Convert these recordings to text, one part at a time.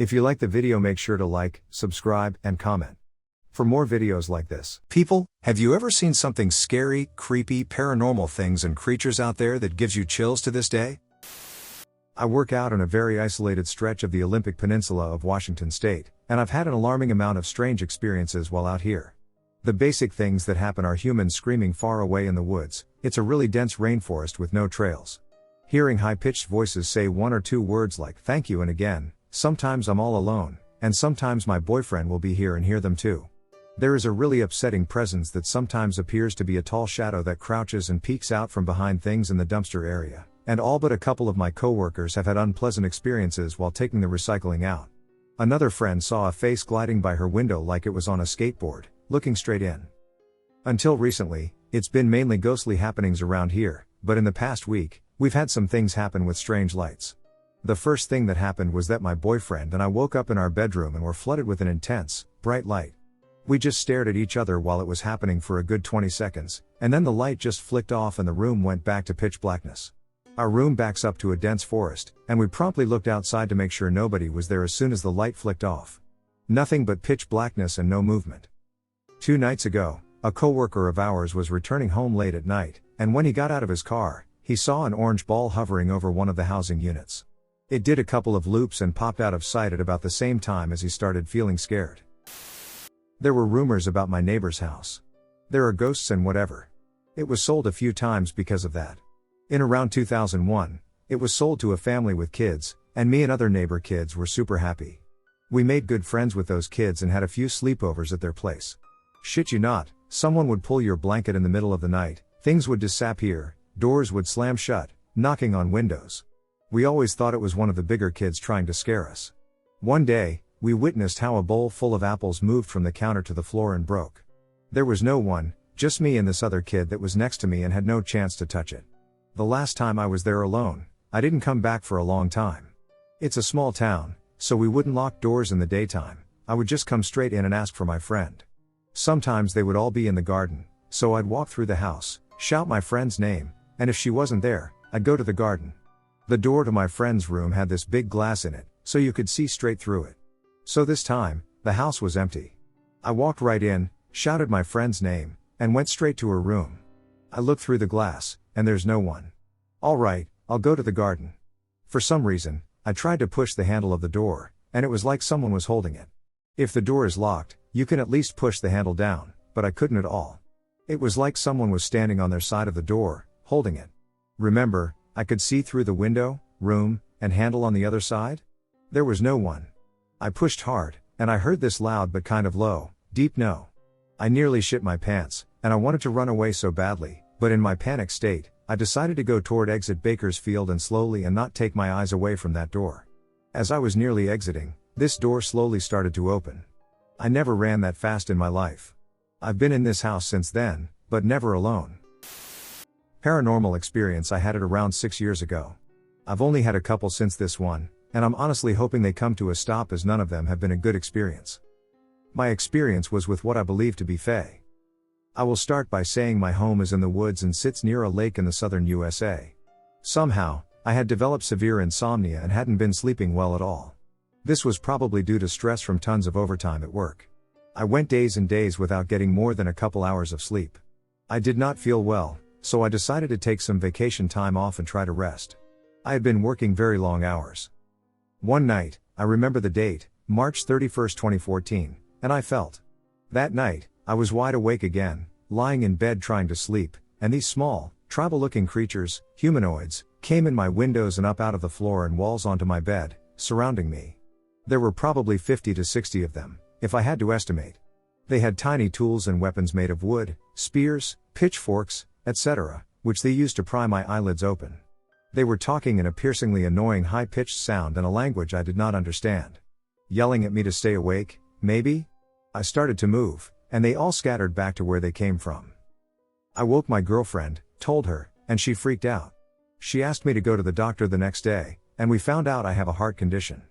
If you like the video, make sure to like, subscribe, and comment for more videos like this. People, have you ever seen something scary, creepy, paranormal things and creatures out there that gives you chills to this day? I work out on a very isolated stretch of the Olympic Peninsula of Washington State, and I've had an alarming amount of strange experiences while out here. The basic things that happen are humans screaming far away in the woods. It's a really dense rainforest with no trails. Hearing high-pitched voices say one or two words like thank you and again. Sometimes I'm all alone, and sometimes my boyfriend will be here and hear them too. There is a really upsetting presence that sometimes appears to be a tall shadow that crouches and peeks out from behind things in the dumpster area, and all but a couple of my coworkers have had unpleasant experiences while taking the recycling out. Another friend saw a face gliding by her window like it was on a skateboard, looking straight in. Until recently, it's been mainly ghostly happenings around here, but in the past week, we've had some things happen with strange lights. The first thing that happened was that my boyfriend and I woke up in our bedroom and were flooded with an intense, bright light. We just stared at each other while it was happening for a good 20 seconds, and then the light just flicked off and the room went back to pitch blackness. Our room backs up to a dense forest, and we promptly looked outside to make sure nobody was there as soon as the light flicked off. Nothing but pitch blackness and no movement. 2 nights ago, a coworker of ours was returning home late at night, and when he got out of his car, he saw an orange ball hovering over one of the housing units. It did a couple of loops and popped out of sight at about the same time as he started feeling scared. There were rumors about my neighbor's house. There are ghosts and whatever. It was sold a few times because of that. In around 2001, it was sold to a family with kids, and me and other neighbor kids were super happy. We made good friends with those kids and had a few sleepovers at their place. Shit you not, someone would pull your blanket in the middle of the night, things would disappear, doors would slam shut, knocking on windows. We always thought it was one of the bigger kids trying to scare us. One day, we witnessed how a bowl full of apples moved from the counter to the floor and broke. There was no one, just me and this other kid that was next to me and had no chance to touch it. The last time I was there alone, I didn't come back for a long time. It's a small town, so we wouldn't lock doors in the daytime. I would just come straight in and ask for my friend. Sometimes they would all be in the garden, so I'd walk through the house, shout my friend's name, and if she wasn't there, I'd go to the garden. The door to my friend's room had this big glass in it, so you could see straight through it. So this time, the house was empty. I walked right in, shouted my friend's name, and went straight to her room. I looked through the glass, and there's no one. Alright, I'll go to the garden. For some reason, I tried to push the handle of the door, and it was like someone was holding it. If the door is locked, you can at least push the handle down, but I couldn't at all. It was like someone was standing on their side of the door, holding it. Remember, I could see through the window, room, and handle on the other side? There was no one. I pushed hard, and I heard this loud but kind of low, deep no. I nearly shit my pants, and I wanted to run away so badly, but in my panic state, I decided to go toward exit Bakersfield and slowly and not take my eyes away from that door. As I was nearly exiting, this door slowly started to open. I never ran that fast in my life. I've been in this house since then, but never alone. Paranormal experience, I had it around 6 years ago. I've only had a couple since this one, and I'm honestly hoping they come to a stop as none of them have been a good experience. My experience was with what I believe to be fae. I will start by saying my home is in the woods and sits near a lake in the southern USA. Somehow, I had developed severe insomnia and hadn't been sleeping well at all. This was probably due to stress from tons of overtime at work. I went days and days without getting more than a couple hours of sleep. I did not feel well, so I decided to take some vacation time off and try to rest. I had been working very long hours. One night, I remember the date, March 31st, 2014, and I felt. That night, I was wide awake again, lying in bed trying to sleep, and these small, tribal-looking creatures, humanoids, came in my windows and up out of the floor and walls onto my bed, surrounding me. There were probably 50 to 60 of them, if I had to estimate. They had tiny tools and weapons made of wood, spears, pitchforks, etc., which they used to pry my eyelids open. They were talking in a piercingly annoying high-pitched sound in a language I did not understand. Yelling at me to stay awake, maybe? I started to move, and they all scattered back to where they came from. I woke my girlfriend, told her, and she freaked out. She asked me to go to the doctor the next day, and we found out I have a heart condition.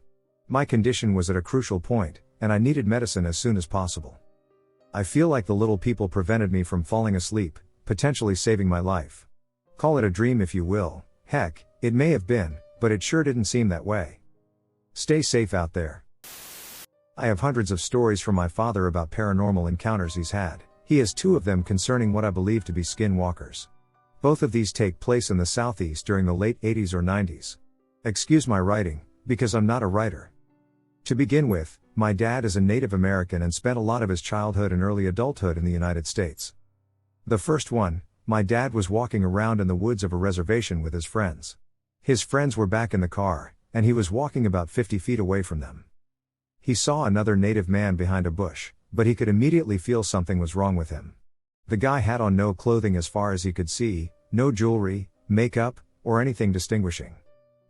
My condition was at a crucial point, and I needed medicine as soon as possible. I feel like the little people prevented me from falling asleep, potentially saving my life. Call it a dream if you will, heck, it may have been, but it sure didn't seem that way. Stay safe out there. I have hundreds of stories from my father about paranormal encounters he's had. He has 2 of them concerning what I believe to be skinwalkers. Both of these take place in the southeast during the late 80s or 90s. Excuse my writing, because I'm not a writer. To begin with, my dad is a Native American and spent a lot of his childhood and early adulthood in the United States. The first one, my dad was walking around in the woods of a reservation with his friends. His friends were back in the car, and he was walking about 50 feet away from them. He saw another native man behind a bush, but he could immediately feel something was wrong with him. The guy had on no clothing as far as he could see, no jewelry, makeup, or anything distinguishing.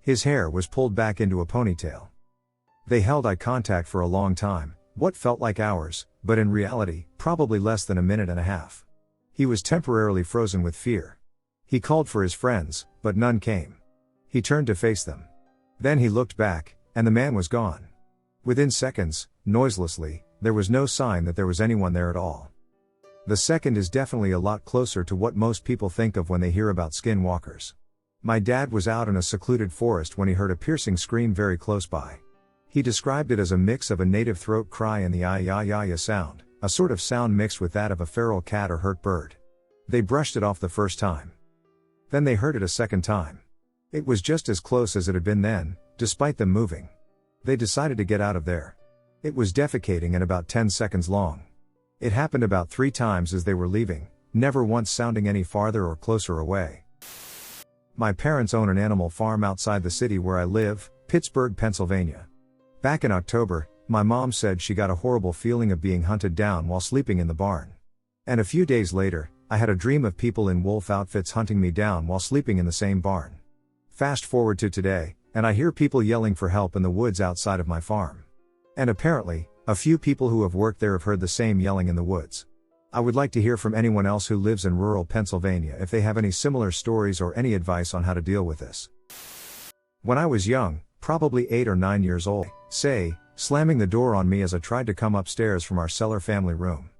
His hair was pulled back into a ponytail. They held eye contact for a long time, what felt like hours, but in reality, probably less than a minute and a half. He was temporarily frozen with fear. He called for his friends, but none came. He turned to face them. Then he looked back, and the man was gone. Within seconds, noiselessly, there was no sign that there was anyone there at all. The second is definitely a lot closer to what most people think of when they hear about skinwalkers. My dad was out in a secluded forest when he heard a piercing scream very close by. He described it as a mix of a native throat cry and the ah-ya-ya-ya sound, a sort of sound mixed with that of a feral cat or hurt bird. They brushed it off the first time. Then they heard it a second time. It was just as close as it had been then, despite them moving. They decided to get out of there. It was defecating and about 10 seconds long. It happened about 3 times as they were leaving, never once sounding any farther or closer away. My parents own an animal farm outside the city where I live, Pittsburgh, Pennsylvania. Back in October, my mom said she got a horrible feeling of being hunted down while sleeping in the barn. And a few days later, I had a dream of people in wolf outfits hunting me down while sleeping in the same barn. Fast forward to today, and I hear people yelling for help in the woods outside of my farm. And apparently, a few people who have worked there have heard the same yelling in the woods. I would like to hear from anyone else who lives in rural Pennsylvania if they have any similar stories or any advice on how to deal with this. When I was young, probably 8 or 9 years old, slamming the door on me as I tried to come upstairs from our cellar family room.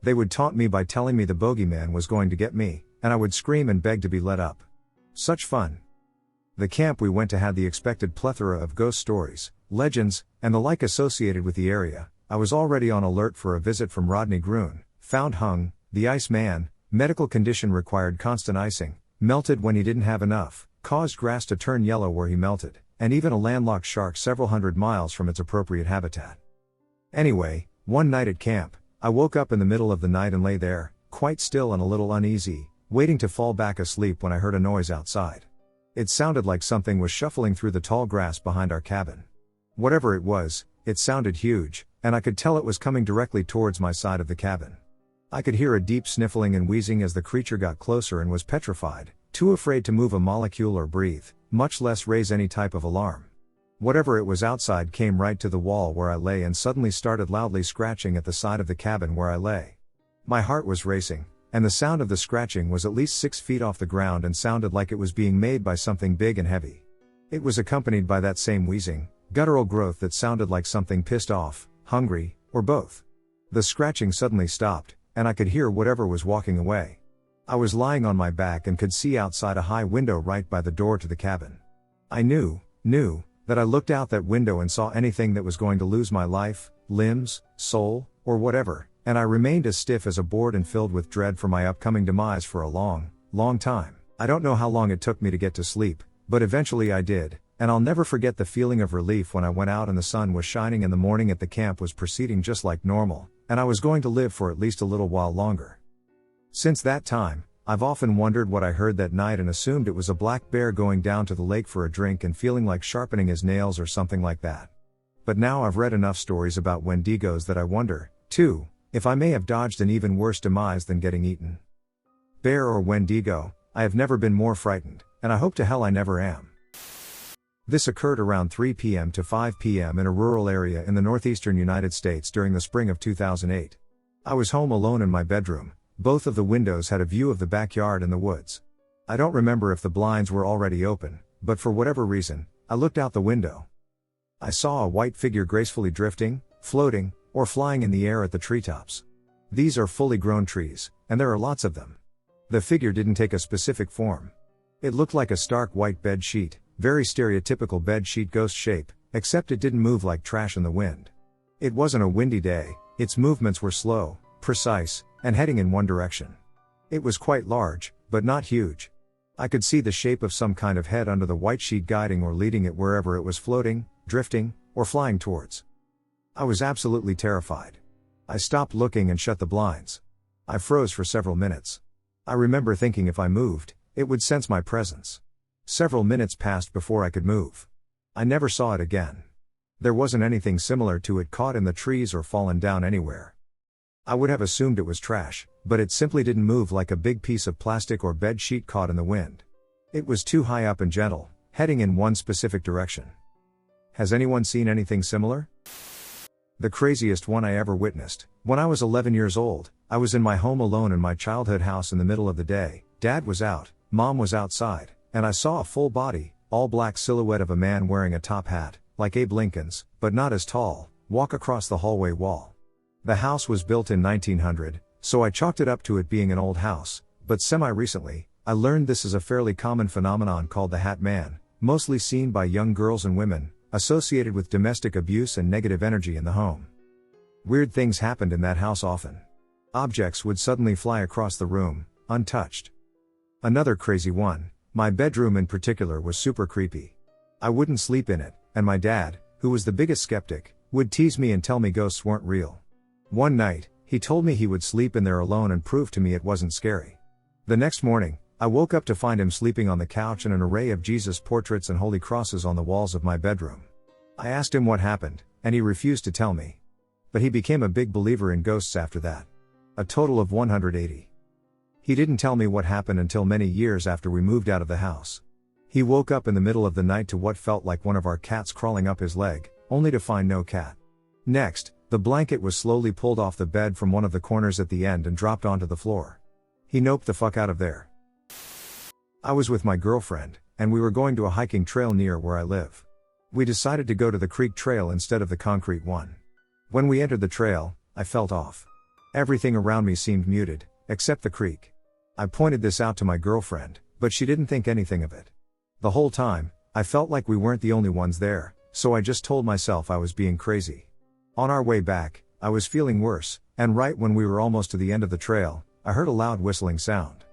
They would taunt me by telling me the bogeyman was going to get me, and I would scream and beg to be let up. Such fun. The camp we went to had the expected plethora of ghost stories, legends, and the like associated with the area. I was already on alert for a visit from Rodney Groon, found hung, the ice man, medical condition required constant icing, melted when he didn't have enough, caused grass to turn yellow where he melted, and even a landlocked shark several hundred miles from its appropriate habitat. Anyway, one night at camp, I woke up in the middle of the night and lay there, quite still and a little uneasy, waiting to fall back asleep when I heard a noise outside. It sounded like something was shuffling through the tall grass behind our cabin. Whatever it was, it sounded huge, and I could tell it was coming directly towards my side of the cabin. I could hear a deep sniffling and wheezing as the creature got closer and was petrified, too afraid to move a molecule or breathe, much less raise any type of alarm. Whatever it was outside came right to the wall where I lay and suddenly started loudly scratching at the side of the cabin where I lay. My heart was racing, and the sound of the scratching was at least 6 feet off the ground and sounded like it was being made by something big and heavy. It was accompanied by that same wheezing, guttural growth that sounded like something pissed off, hungry, or both. The scratching suddenly stopped, and I could hear whatever was walking away. I was lying on my back and could see outside a high window right by the door to the cabin. I knew that I looked out that window and saw anything that was going to lose my life, limbs, soul, or whatever, and I remained as stiff as a board and filled with dread for my upcoming demise for a long time. I don't know how long it took me to get to sleep, but eventually I did, and I'll never forget the feeling of relief when I went out and the sun was shining and the morning at the camp was proceeding just like normal, and I was going to live for at least a little while longer. Since that time, I've often wondered what I heard that night and assumed it was a black bear going down to the lake for a drink and feeling like sharpening his nails or something like that. But now I've read enough stories about Wendigos that I wonder, too, if I may have dodged an even worse demise than getting eaten. Bear or Wendigo, I have never been more frightened, and I hope to hell I never am. This occurred around 3 p.m. to 5 p.m. in a rural area in the northeastern United States during the spring of 2008. I was home alone in my bedroom. Both of the windows had a view of the backyard and the woods. I don't remember if the blinds were already open, but for whatever reason, I looked out the window. I saw a white figure gracefully drifting, floating, or flying in the air at the treetops. These are fully grown trees, and there are lots of them. The figure didn't take a specific form. It looked like a stark white bed sheet, very stereotypical bed sheet ghost shape, except it didn't move like trash in the wind. It wasn't a windy day, its movements were slow, precise, and heading in one direction. It was quite large, but not huge. I could see the shape of some kind of head under the white sheet guiding or leading it wherever it was floating, drifting, or flying towards. I was absolutely terrified. I stopped looking and shut the blinds. I froze for several minutes. I remember thinking if I moved, it would sense my presence. Several minutes passed before I could move. I never saw it again. There wasn't anything similar to it caught in the trees or fallen down anywhere. I would have assumed it was trash, but it simply didn't move like a big piece of plastic or bed sheet caught in the wind. It was too high up and gentle, heading in one specific direction. Has anyone seen anything similar? The craziest one I ever witnessed. When I was 11 years old, I was in my home alone in my childhood house in the middle of the day. Dad was out, Mom was outside, and I saw a full body, all black silhouette of a man wearing a top hat, like Abe Lincoln's, but not as tall, walk across the hallway wall. The house was built in 1900, so I chalked it up to it being an old house, but semi-recently, I learned this is a fairly common phenomenon called the Hat Man, mostly seen by young girls and women, associated with domestic abuse and negative energy in the home. Weird things happened in that house often. Objects would suddenly fly across the room, untouched. Another crazy one, my bedroom in particular was super creepy. I wouldn't sleep in it, and my dad, who was the biggest skeptic, would tease me and tell me ghosts weren't real. One night, he told me he would sleep in there alone and prove to me it wasn't scary. The next morning, I woke up to find him sleeping on the couch and an array of Jesus portraits and holy crosses on the walls of my bedroom. I asked him what happened, and he refused to tell me. But he became a big believer in ghosts after that. A total of 180. He didn't tell me what happened until many years after we moved out of the house. He woke up in the middle of the night to what felt like one of our cats crawling up his leg, only to find no cat. Next, the blanket was slowly pulled off the bed from one of the corners at the end and dropped onto the floor. He noped the fuck out of there. I was with my girlfriend, and we were going to a hiking trail near where I live. We decided to go to the creek trail instead of the concrete one. When we entered the trail, I felt off. Everything around me seemed muted, except the creek. I pointed this out to my girlfriend, but she didn't think anything of it. The whole time, I felt like we weren't the only ones there, so I just told myself I was being crazy. On our way back, I was feeling worse, and right when we were almost to the end of the trail, I heard a loud whistling sound.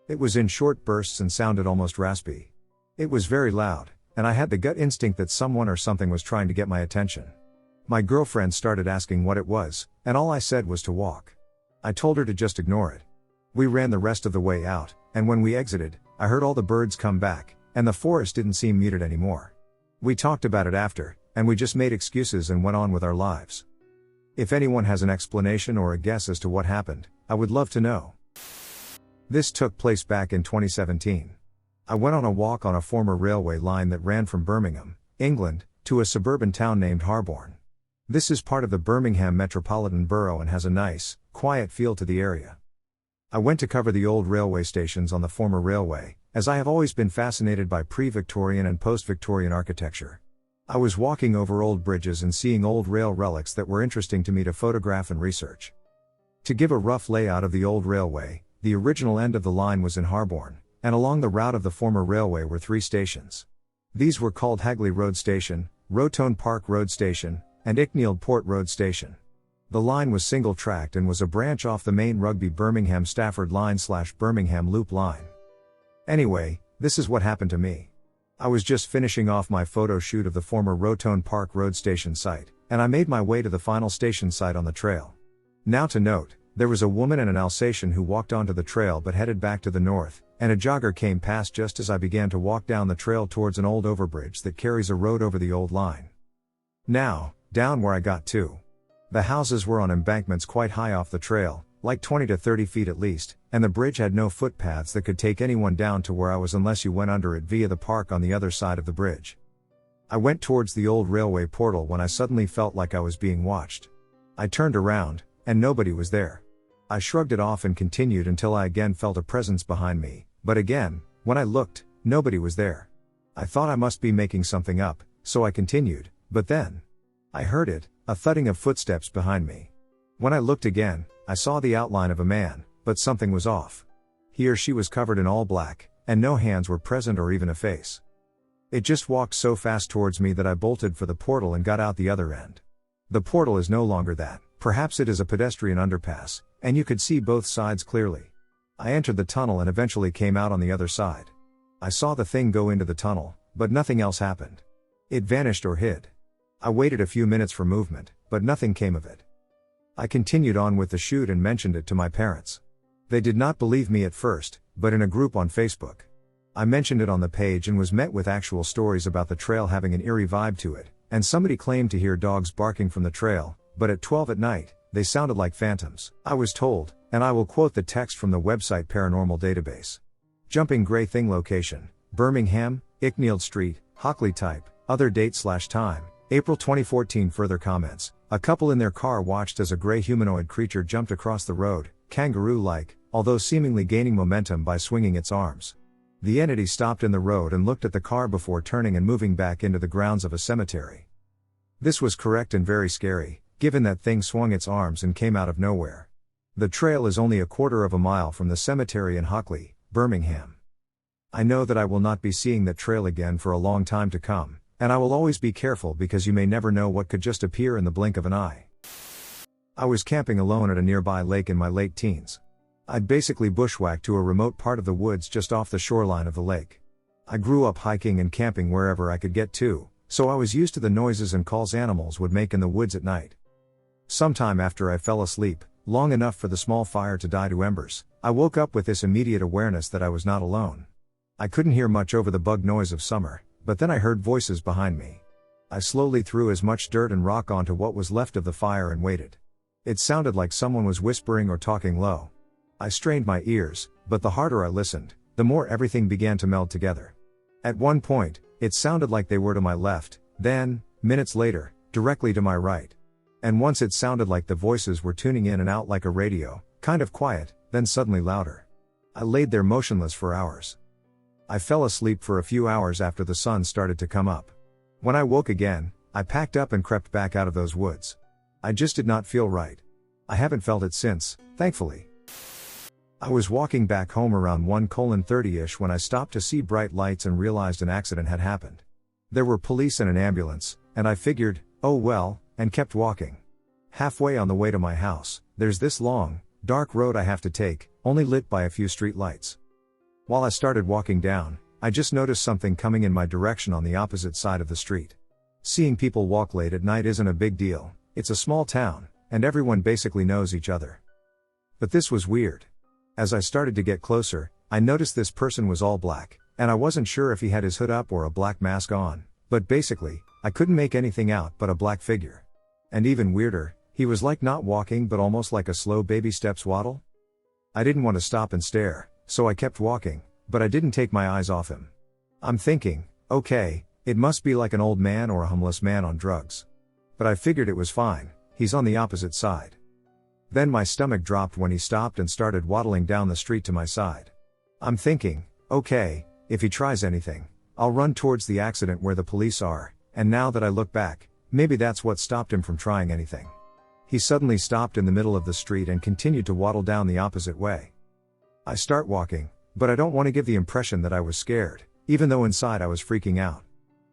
It was in short bursts and sounded almost raspy. It was very loud, and I had the gut instinct that someone or something was trying to get my attention. My girlfriend started asking what it was, and all I said was to walk. I told her to just ignore it. We ran the rest of the way out, and when we exited, I heard all the birds come back, and the forest didn't seem muted anymore. We talked about it after, and we just made excuses and went on with our lives. If anyone has an explanation or a guess as to what happened, I would love to know. This took place back in 2017. I went on a walk on a former railway line that ran from Birmingham, England, to a suburban town named Harborne. This is part of the Birmingham Metropolitan Borough and has a nice, quiet feel to the area. I went to cover the old railway stations on the former railway, as I have always been fascinated by pre-Victorian and post-Victorian architecture. I was walking over old bridges and seeing old rail relics that were interesting to me to photograph and research. To give a rough layout of the old railway, the original end of the line was in Harborne, and along the route of the former railway were 3 stations. These were called Hagley Road Station, Rotone Park Road Station, and Icknield Port Road Station. The line was single-tracked and was a branch off the main Rugby Birmingham Stafford line / Birmingham Loop line. Anyway, this is what happened to me. I was just finishing off my photo shoot of the former Rotone Park Road Station site, and I made my way to the final station site on the trail. Now to note, there was a woman and an Alsatian who walked onto the trail but headed back to the north, and a jogger came past just as I began to walk down the trail towards an old overbridge that carries a road over the old line. Now, down where I got to. The houses were on embankments quite high off the trail, like 20 to 30 feet at least, and the bridge had no footpaths that could take anyone down to where I was unless you went under it via the park on the other side of the bridge. I went towards the old railway portal when I suddenly felt like I was being watched. I turned around, and nobody was there. I shrugged it off and continued until I again felt a presence behind me, but again, when I looked, nobody was there. I thought I must be making something up, so I continued, but then I heard it, a thudding of footsteps behind me. When I looked again, I saw the outline of a man, but something was off. He or she was covered in all black, and no hands were present or even a face. It just walked so fast towards me that I bolted for the portal and got out the other end. The portal is no longer that, perhaps it is a pedestrian underpass, and you could see both sides clearly. I entered the tunnel and eventually came out on the other side. I saw the thing go into the tunnel, but nothing else happened. It vanished or hid. I waited a few minutes for movement, but nothing came of it. I continued on with the shoot and mentioned it to my parents. They did not believe me at first, but in a group on Facebook. I mentioned it on the page and was met with actual stories about the trail having an eerie vibe to it, and somebody claimed to hear dogs barking from the trail, but at 12 at night, they sounded like phantoms. I was told, and I will quote the text from the website Paranormal Database. Jumping gray thing location, Birmingham, Icknield Street, Hockley type, other date/time, April 2014. Further comments, a couple in their car watched as a gray humanoid creature jumped across the road, kangaroo-like, although seemingly gaining momentum by swinging its arms. The entity stopped in the road and looked at the car before turning and moving back into the grounds of a cemetery. This was correct and very scary, given that thing swung its arms and came out of nowhere. The trail is only a quarter of a mile from the cemetery in Hockley, Birmingham. I know that I will not be seeing that trail again for a long time to come, and I will always be careful because you may never know what could just appear in the blink of an eye. I was camping alone at a nearby lake in my late teens. I'd basically bushwhacked to a remote part of the woods just off the shoreline of the lake. I grew up hiking and camping wherever I could get to, so I was used to the noises and calls animals would make in the woods at night. Sometime after I fell asleep, long enough for the small fire to die to embers, I woke up with this immediate awareness that I was not alone. I couldn't hear much over the bug noise of summer, but then I heard voices behind me. I slowly threw as much dirt and rock onto what was left of the fire and waited. It sounded like someone was whispering or talking low. I strained my ears, but the harder I listened, the more everything began to meld together. At one point, it sounded like they were to my left, then, minutes later, directly to my right. And once it sounded like the voices were tuning in and out like a radio, kind of quiet, then suddenly louder. I laid there motionless for hours. I fell asleep for a few hours after the sun started to come up. When I woke again, I packed up and crept back out of those woods. I just did not feel right. I haven't felt it since, thankfully. I was walking back home around 1:30ish when I stopped to see bright lights and realized an accident had happened. There were police and an ambulance, and I figured, oh well, and kept walking. Halfway on the way to my house, there's this long, dark road I have to take, only lit by a few street lights. While I started walking down, I just noticed something coming in my direction on the opposite side of the street. Seeing people walk late at night isn't a big deal, it's a small town, and everyone basically knows each other. But this was weird. As I started to get closer, I noticed this person was all black, and I wasn't sure if he had his hood up or a black mask on, but basically, I couldn't make anything out but a black figure. And even weirder, he was like not walking but almost like a slow baby steps waddle. I didn't want to stop and stare, so I kept walking, but I didn't take my eyes off him. I'm thinking, okay, it must be like an old man or a homeless man on drugs. But I figured it was fine, he's on the opposite side. Then my stomach dropped when he stopped and started waddling down the street to my side. I'm thinking, okay, if he tries anything, I'll run towards the accident where the police are, and now that I look back, maybe that's what stopped him from trying anything. He suddenly stopped in the middle of the street and continued to waddle down the opposite way. I start walking, but I don't want to give the impression that I was scared, even though inside I was freaking out.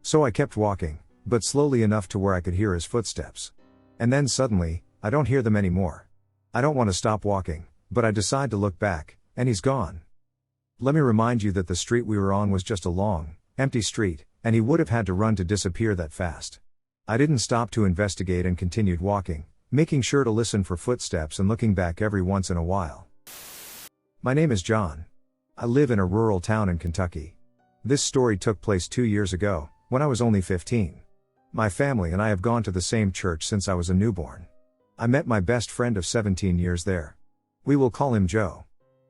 So I kept walking, but slowly enough to where I could hear his footsteps. And then suddenly, I don't hear them anymore. I don't want to stop walking, but I decide to look back, and he's gone. Let me remind you that the street we were on was just a long, empty street, and he would have had to run to disappear that fast. I didn't stop to investigate and continued walking, making sure to listen for footsteps and looking back every once in a while. My name is John. I live in a rural town in Kentucky. This story took place 2 years ago, when I was only 15. My family and I have gone to the same church since I was a newborn. I met my best friend of 17 years there. We will call him Joe.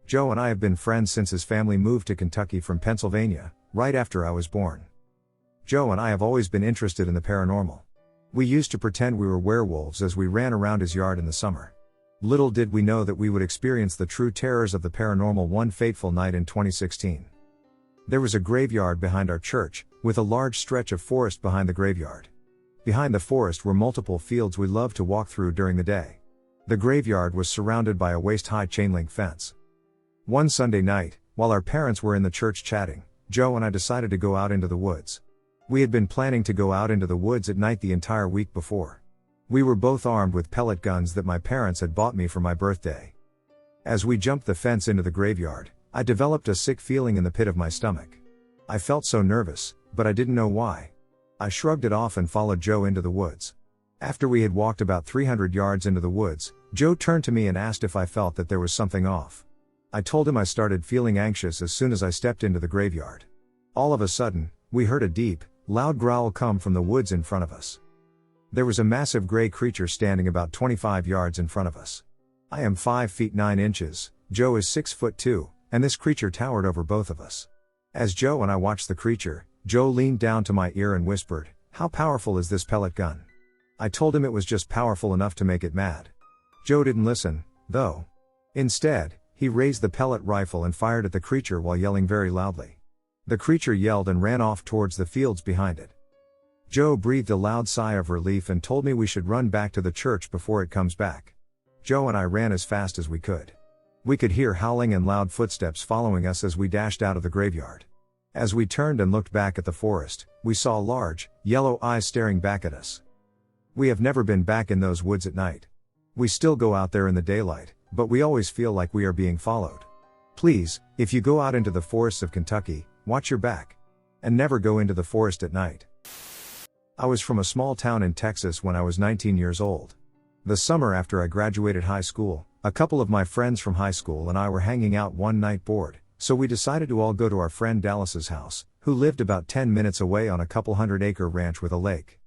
Joe and I have been friends since his family moved to Kentucky from Pennsylvania, right after I was born. Joe and I have always been interested in the paranormal. We used to pretend we were werewolves as we ran around his yard in the summer. Little did we know that we would experience the true terrors of the paranormal one fateful night in 2016. There was a graveyard behind our church, with a large stretch of forest behind the graveyard. Behind the forest were multiple fields we loved to walk through during the day. The graveyard was surrounded by a waist-high chain-link fence. One Sunday night, while our parents were in the church chatting, Joe and I decided to go out into the woods. We had been planning to go out into the woods at night the entire week before. We were both armed with pellet guns that my parents had bought me for my birthday. As we jumped the fence into the graveyard, I developed a sick feeling in the pit of my stomach. I felt so nervous, but I didn't know why. I shrugged it off and followed Joe into the woods. After we had walked about 300 yards into the woods, Joe turned to me and asked if I felt that there was something off. I told him I started feeling anxious as soon as I stepped into the graveyard. All of a sudden, we heard a deep, loud growl come from the woods in front of us. There was a massive gray creature standing about 25 yards in front of us. I am 5 feet 9 inches, Joe is 6 foot 2, and this creature towered over both of us. As Joe and I watched the creature, Joe leaned down to my ear and whispered, "How powerful is this pellet gun?" I told him it was just powerful enough to make it mad. Joe didn't listen, though. Instead, he raised the pellet rifle and fired at the creature while yelling very loudly. The creature yelled and ran off towards the fields behind it. Joe breathed a loud sigh of relief and told me we should run back to the church before it comes back. Joe and I ran as fast as we could. We could hear howling and loud footsteps following us as we dashed out of the graveyard. As we turned and looked back at the forest, we saw large, yellow eyes staring back at us. We have never been back in those woods at night. We still go out there in the daylight, but we always feel like we are being followed. Please, if you go out into the forests of Kentucky, watch your back. And never go into the forest at night. I was from a small town in Texas when I was 19 years old. The summer after I graduated high school, a couple of my friends from high school and I were hanging out one night bored, so we decided to all go to our friend Dallas's house, who lived about 10 minutes away on a couple 100-acre ranch with a lake.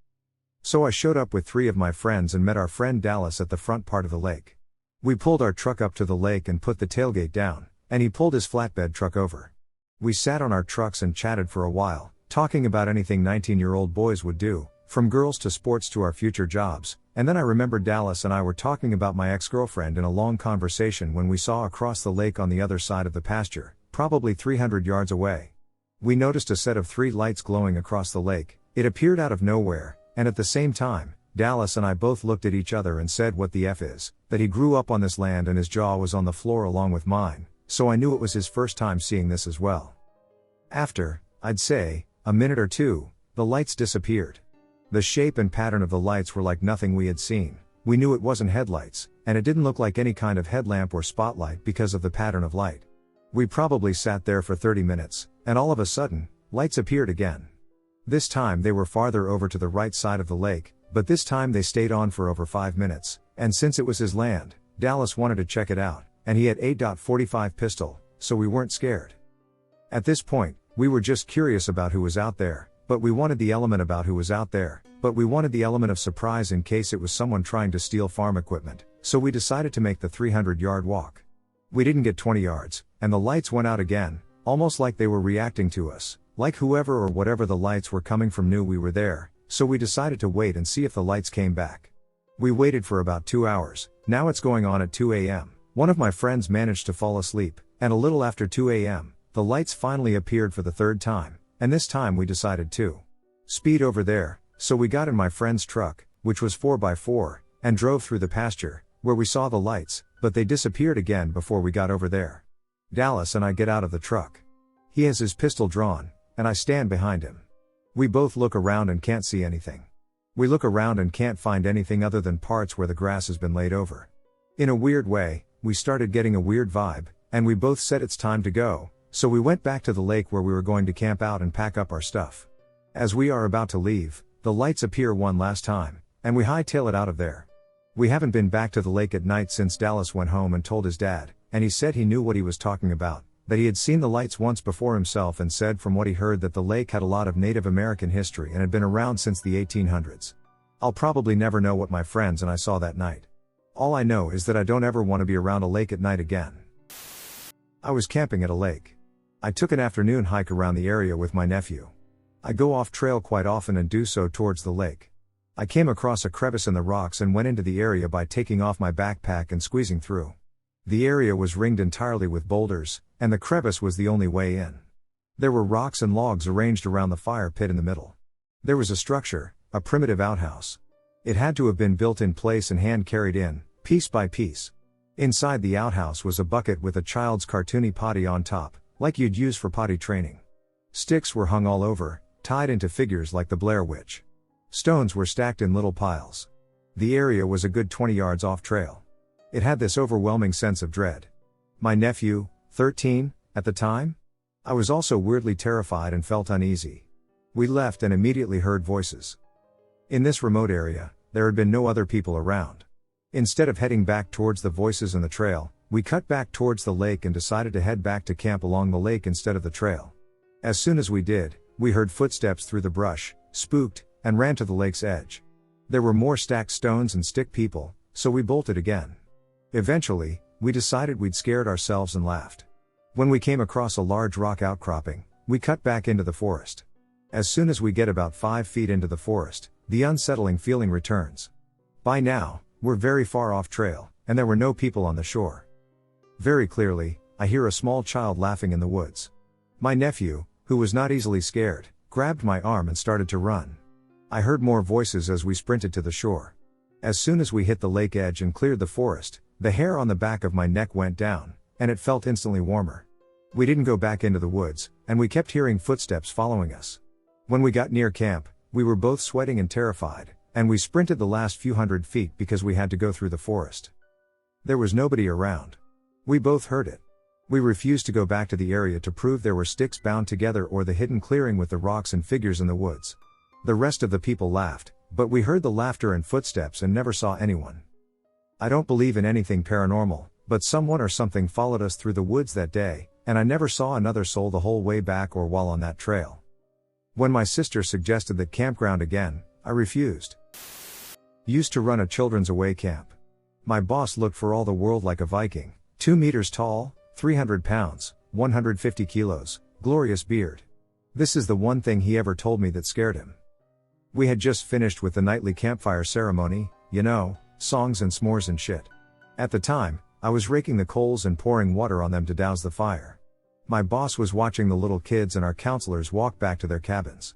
So I showed up with 3 of my friends and met our friend Dallas at the front part of the lake. We pulled our truck up to the lake and put the tailgate down, and he pulled his flatbed truck over. We sat on our trucks and chatted for a while, talking about anything 19-year-old boys would do, from girls to sports to our future jobs, and then I remembered Dallas and I were talking about my ex-girlfriend in a long conversation when we saw across the lake on the other side of the pasture, probably 300 yards away. We noticed a set of 3 lights glowing across the lake. It appeared out of nowhere, and at the same time, Dallas and I both looked at each other and said what the F is, that he grew up on this land and his jaw was on the floor along with mine, so I knew it was his first time seeing this as well. After, I'd say, a minute or two, the lights disappeared. The shape and pattern of the lights were like nothing we had seen. We knew it wasn't headlights, and it didn't look like any kind of headlamp or spotlight because of the pattern of light. We probably sat there for 30 minutes, and all of a sudden, lights appeared again. This time they were farther over to the right side of the lake, but this time they stayed on for over 5 minutes, and since it was his land, Dallas wanted to check it out, and he had a .45 pistol, so we weren't scared. At this point, we were just curious about who was out there, but we wanted the element about who was out there, but we wanted the element of surprise in case it was someone trying to steal farm equipment, so we decided to make the 300-yard walk. We didn't get 20 yards, and the lights went out again, almost like they were reacting to us, like whoever or whatever the lights were coming from knew we were there, so we decided to wait and see if the lights came back. We waited for about 2 hours, now it's going on at 2 a.m. One of my friends managed to fall asleep, and a little after 2 a.m., the lights finally appeared for the 3rd time, and this time we decided to speed over there, so we got in my friend's truck, which was 4x4, and drove through the pasture, where we saw the lights, but they disappeared again before we got over there. Dallas and I get out of the truck. He has his pistol drawn, and I stand behind him. We both look around and can't see anything. We look around and can't find anything other than parts where the grass has been laid over. In a weird way, we started getting a weird vibe, and we both said it's time to go, so we went back to the lake where we were going to camp out and pack up our stuff. As we are about to leave, the lights appear one last time, and we hightail it out of there. We haven't been back to the lake at night since Dallas went home and told his dad, and he said he knew what he was talking about, that he had seen the lights once before himself and said from what he heard that the lake had a lot of Native American history and had been around since the 1800s. I'll probably never know what my friends and I saw that night. All I know is that I don't ever want to be around a lake at night again. I was camping at a lake. I took an afternoon hike around the area with my nephew. I go off trail quite often and do so towards the lake. I came across a crevice in the rocks and went into the area by taking off my backpack and squeezing through. The area was ringed entirely with boulders, and the crevice was the only way in. There were rocks and logs arranged around the fire pit in the middle. There was a structure, a primitive outhouse. It had to have been built in place and hand carried in, piece by piece. Inside the outhouse was a bucket with a child's cartoony potty on top, like you'd use for potty training. Sticks were hung all over, tied into figures like the Blair Witch. Stones were stacked in little piles. The area was a good 20 yards off trail. It had this overwhelming sense of dread. My nephew, 13, at the time? I was also weirdly terrified and felt uneasy. We left and immediately heard voices. In this remote area, there had been no other people around. Instead of heading back towards the voices and the trail, we cut back towards the lake and decided to head back to camp along the lake instead of the trail. As soon as we did, we heard footsteps through the brush, spooked, and ran to the lake's edge. There were more stacked stones and stick people, so we bolted again. Eventually, we decided we'd scared ourselves and laughed. When we came across a large rock outcropping, we cut back into the forest. As soon as we get about 5 feet into the forest, the unsettling feeling returns. By now, we're very far off trail, and there were no people on the shore. Very clearly, I hear a small child laughing in the woods. My nephew, who was not easily scared, grabbed my arm and started to run. I heard more voices as we sprinted to the shore. As soon as we hit the lake edge and cleared the forest, the hair on the back of my neck went down, and it felt instantly warmer. We didn't go back into the woods, and we kept hearing footsteps following us. When we got near camp, we were both sweating and terrified, and we sprinted the last few hundred feet because we had to go through the forest. There was nobody around. We both heard it. We refused to go back to the area to prove there were sticks bound together or the hidden clearing with the rocks and figures in the woods. The rest of the people laughed, but we heard the laughter and footsteps and never saw anyone. I don't believe in anything paranormal, but someone or something followed us through the woods that day, and I never saw another soul the whole way back or while on that trail. When my sister suggested that campground again, I refused. Used to run a children's away camp. My boss looked for all the world like a Viking, 2 meters tall, 300 pounds, 150 kilos, glorious beard. This is the one thing he ever told me that scared him. We had just finished with the nightly campfire ceremony, you know, songs and s'mores and shit. At the time, I was raking the coals and pouring water on them to douse the fire. My boss was watching the little kids and our counselors walk back to their cabins.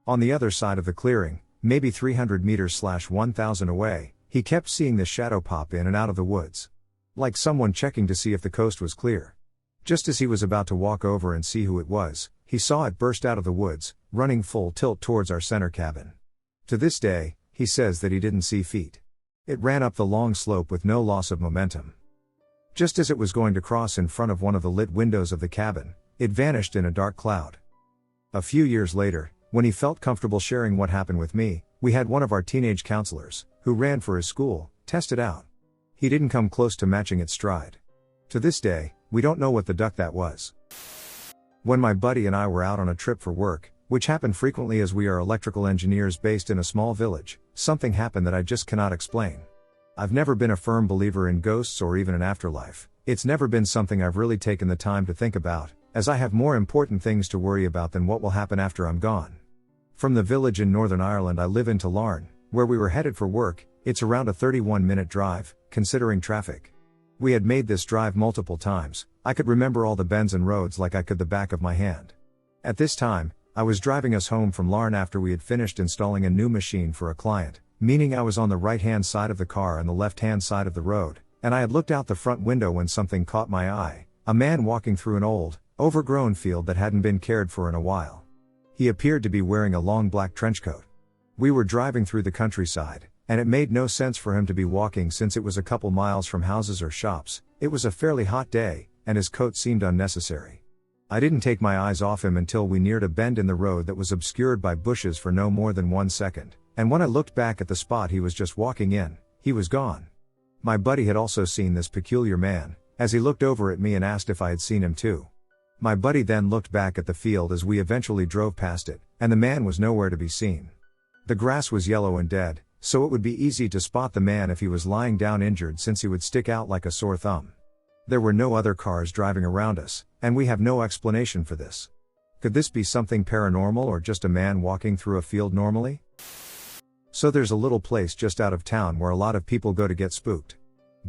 On the other side of the clearing, maybe 300 meters / 1,000 away, he kept seeing this shadow pop in and out of the woods. Like someone checking to see if the coast was clear. Just as he was about to walk over and see who it was, he saw it burst out of the woods, running full tilt towards our center cabin. To this day, he says that he didn't see feet. It ran up the long slope with no loss of momentum. Just as it was going to cross in front of one of the lit windows of the cabin, it vanished in a dark cloud. A few years later, when he felt comfortable sharing what happened with me, we had one of our teenage counselors, who ran for his school, test it out. He didn't come close to matching its stride. To this day, we don't know what the duck that was. When my buddy and I were out on a trip for work, which happened frequently as we are electrical engineers based in a small village, something happened that I just cannot explain. I've never been a firm believer in ghosts or even an afterlife. It's never been something I've really taken the time to think about, as I have more important things to worry about than what will happen after I'm gone. From the village in Northern Ireland I live in to Larne, where we were headed for work, it's around a 31-minute drive, considering traffic. We had made this drive multiple times. I could remember all the bends and roads like I could the back of my hand. At this time, I was driving us home from Larne after we had finished installing a new machine for a client, meaning I was on the right-hand side of the car and the left-hand side of the road, and I had looked out the front window when something caught my eye, a man walking through an old, overgrown field that hadn't been cared for in a while. He appeared to be wearing a long black trench coat. We were driving through the countryside, and it made no sense for him to be walking since it was a couple miles from houses or shops. It was a fairly hot day, and his coat seemed unnecessary. I didn't take my eyes off him until we neared a bend in the road that was obscured by bushes for no more than 1 second, and when I looked back at the spot he was just walking in, he was gone. My buddy had also seen this peculiar man, as he looked over at me and asked if I had seen him too. My buddy then looked back at the field as we eventually drove past it, and the man was nowhere to be seen. The grass was yellow and dead, so it would be easy to spot the man if he was lying down injured since he would stick out like a sore thumb. There were no other cars driving around us, and we have no explanation for this. Could this be something paranormal or just a man walking through a field normally? So there's a little place just out of town where a lot of people go to get spooked.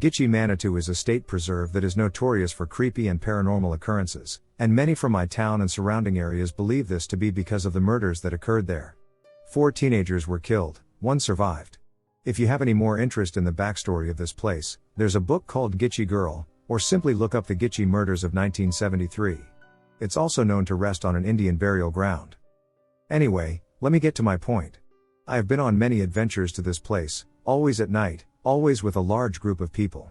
Gitche Manitou is a state preserve that is notorious for creepy and paranormal occurrences, and many from my town and surrounding areas believe this to be because of the murders that occurred there. 4 teenagers were killed, 1 survived. If you have any more interest in the backstory of this place, there's a book called Gitche Girl, or simply look up the Gitche murders of 1973. It's also known to rest on an Indian burial ground. Anyway, let me get to my point. I have been on many adventures to this place, Always at night, always with a large group of people.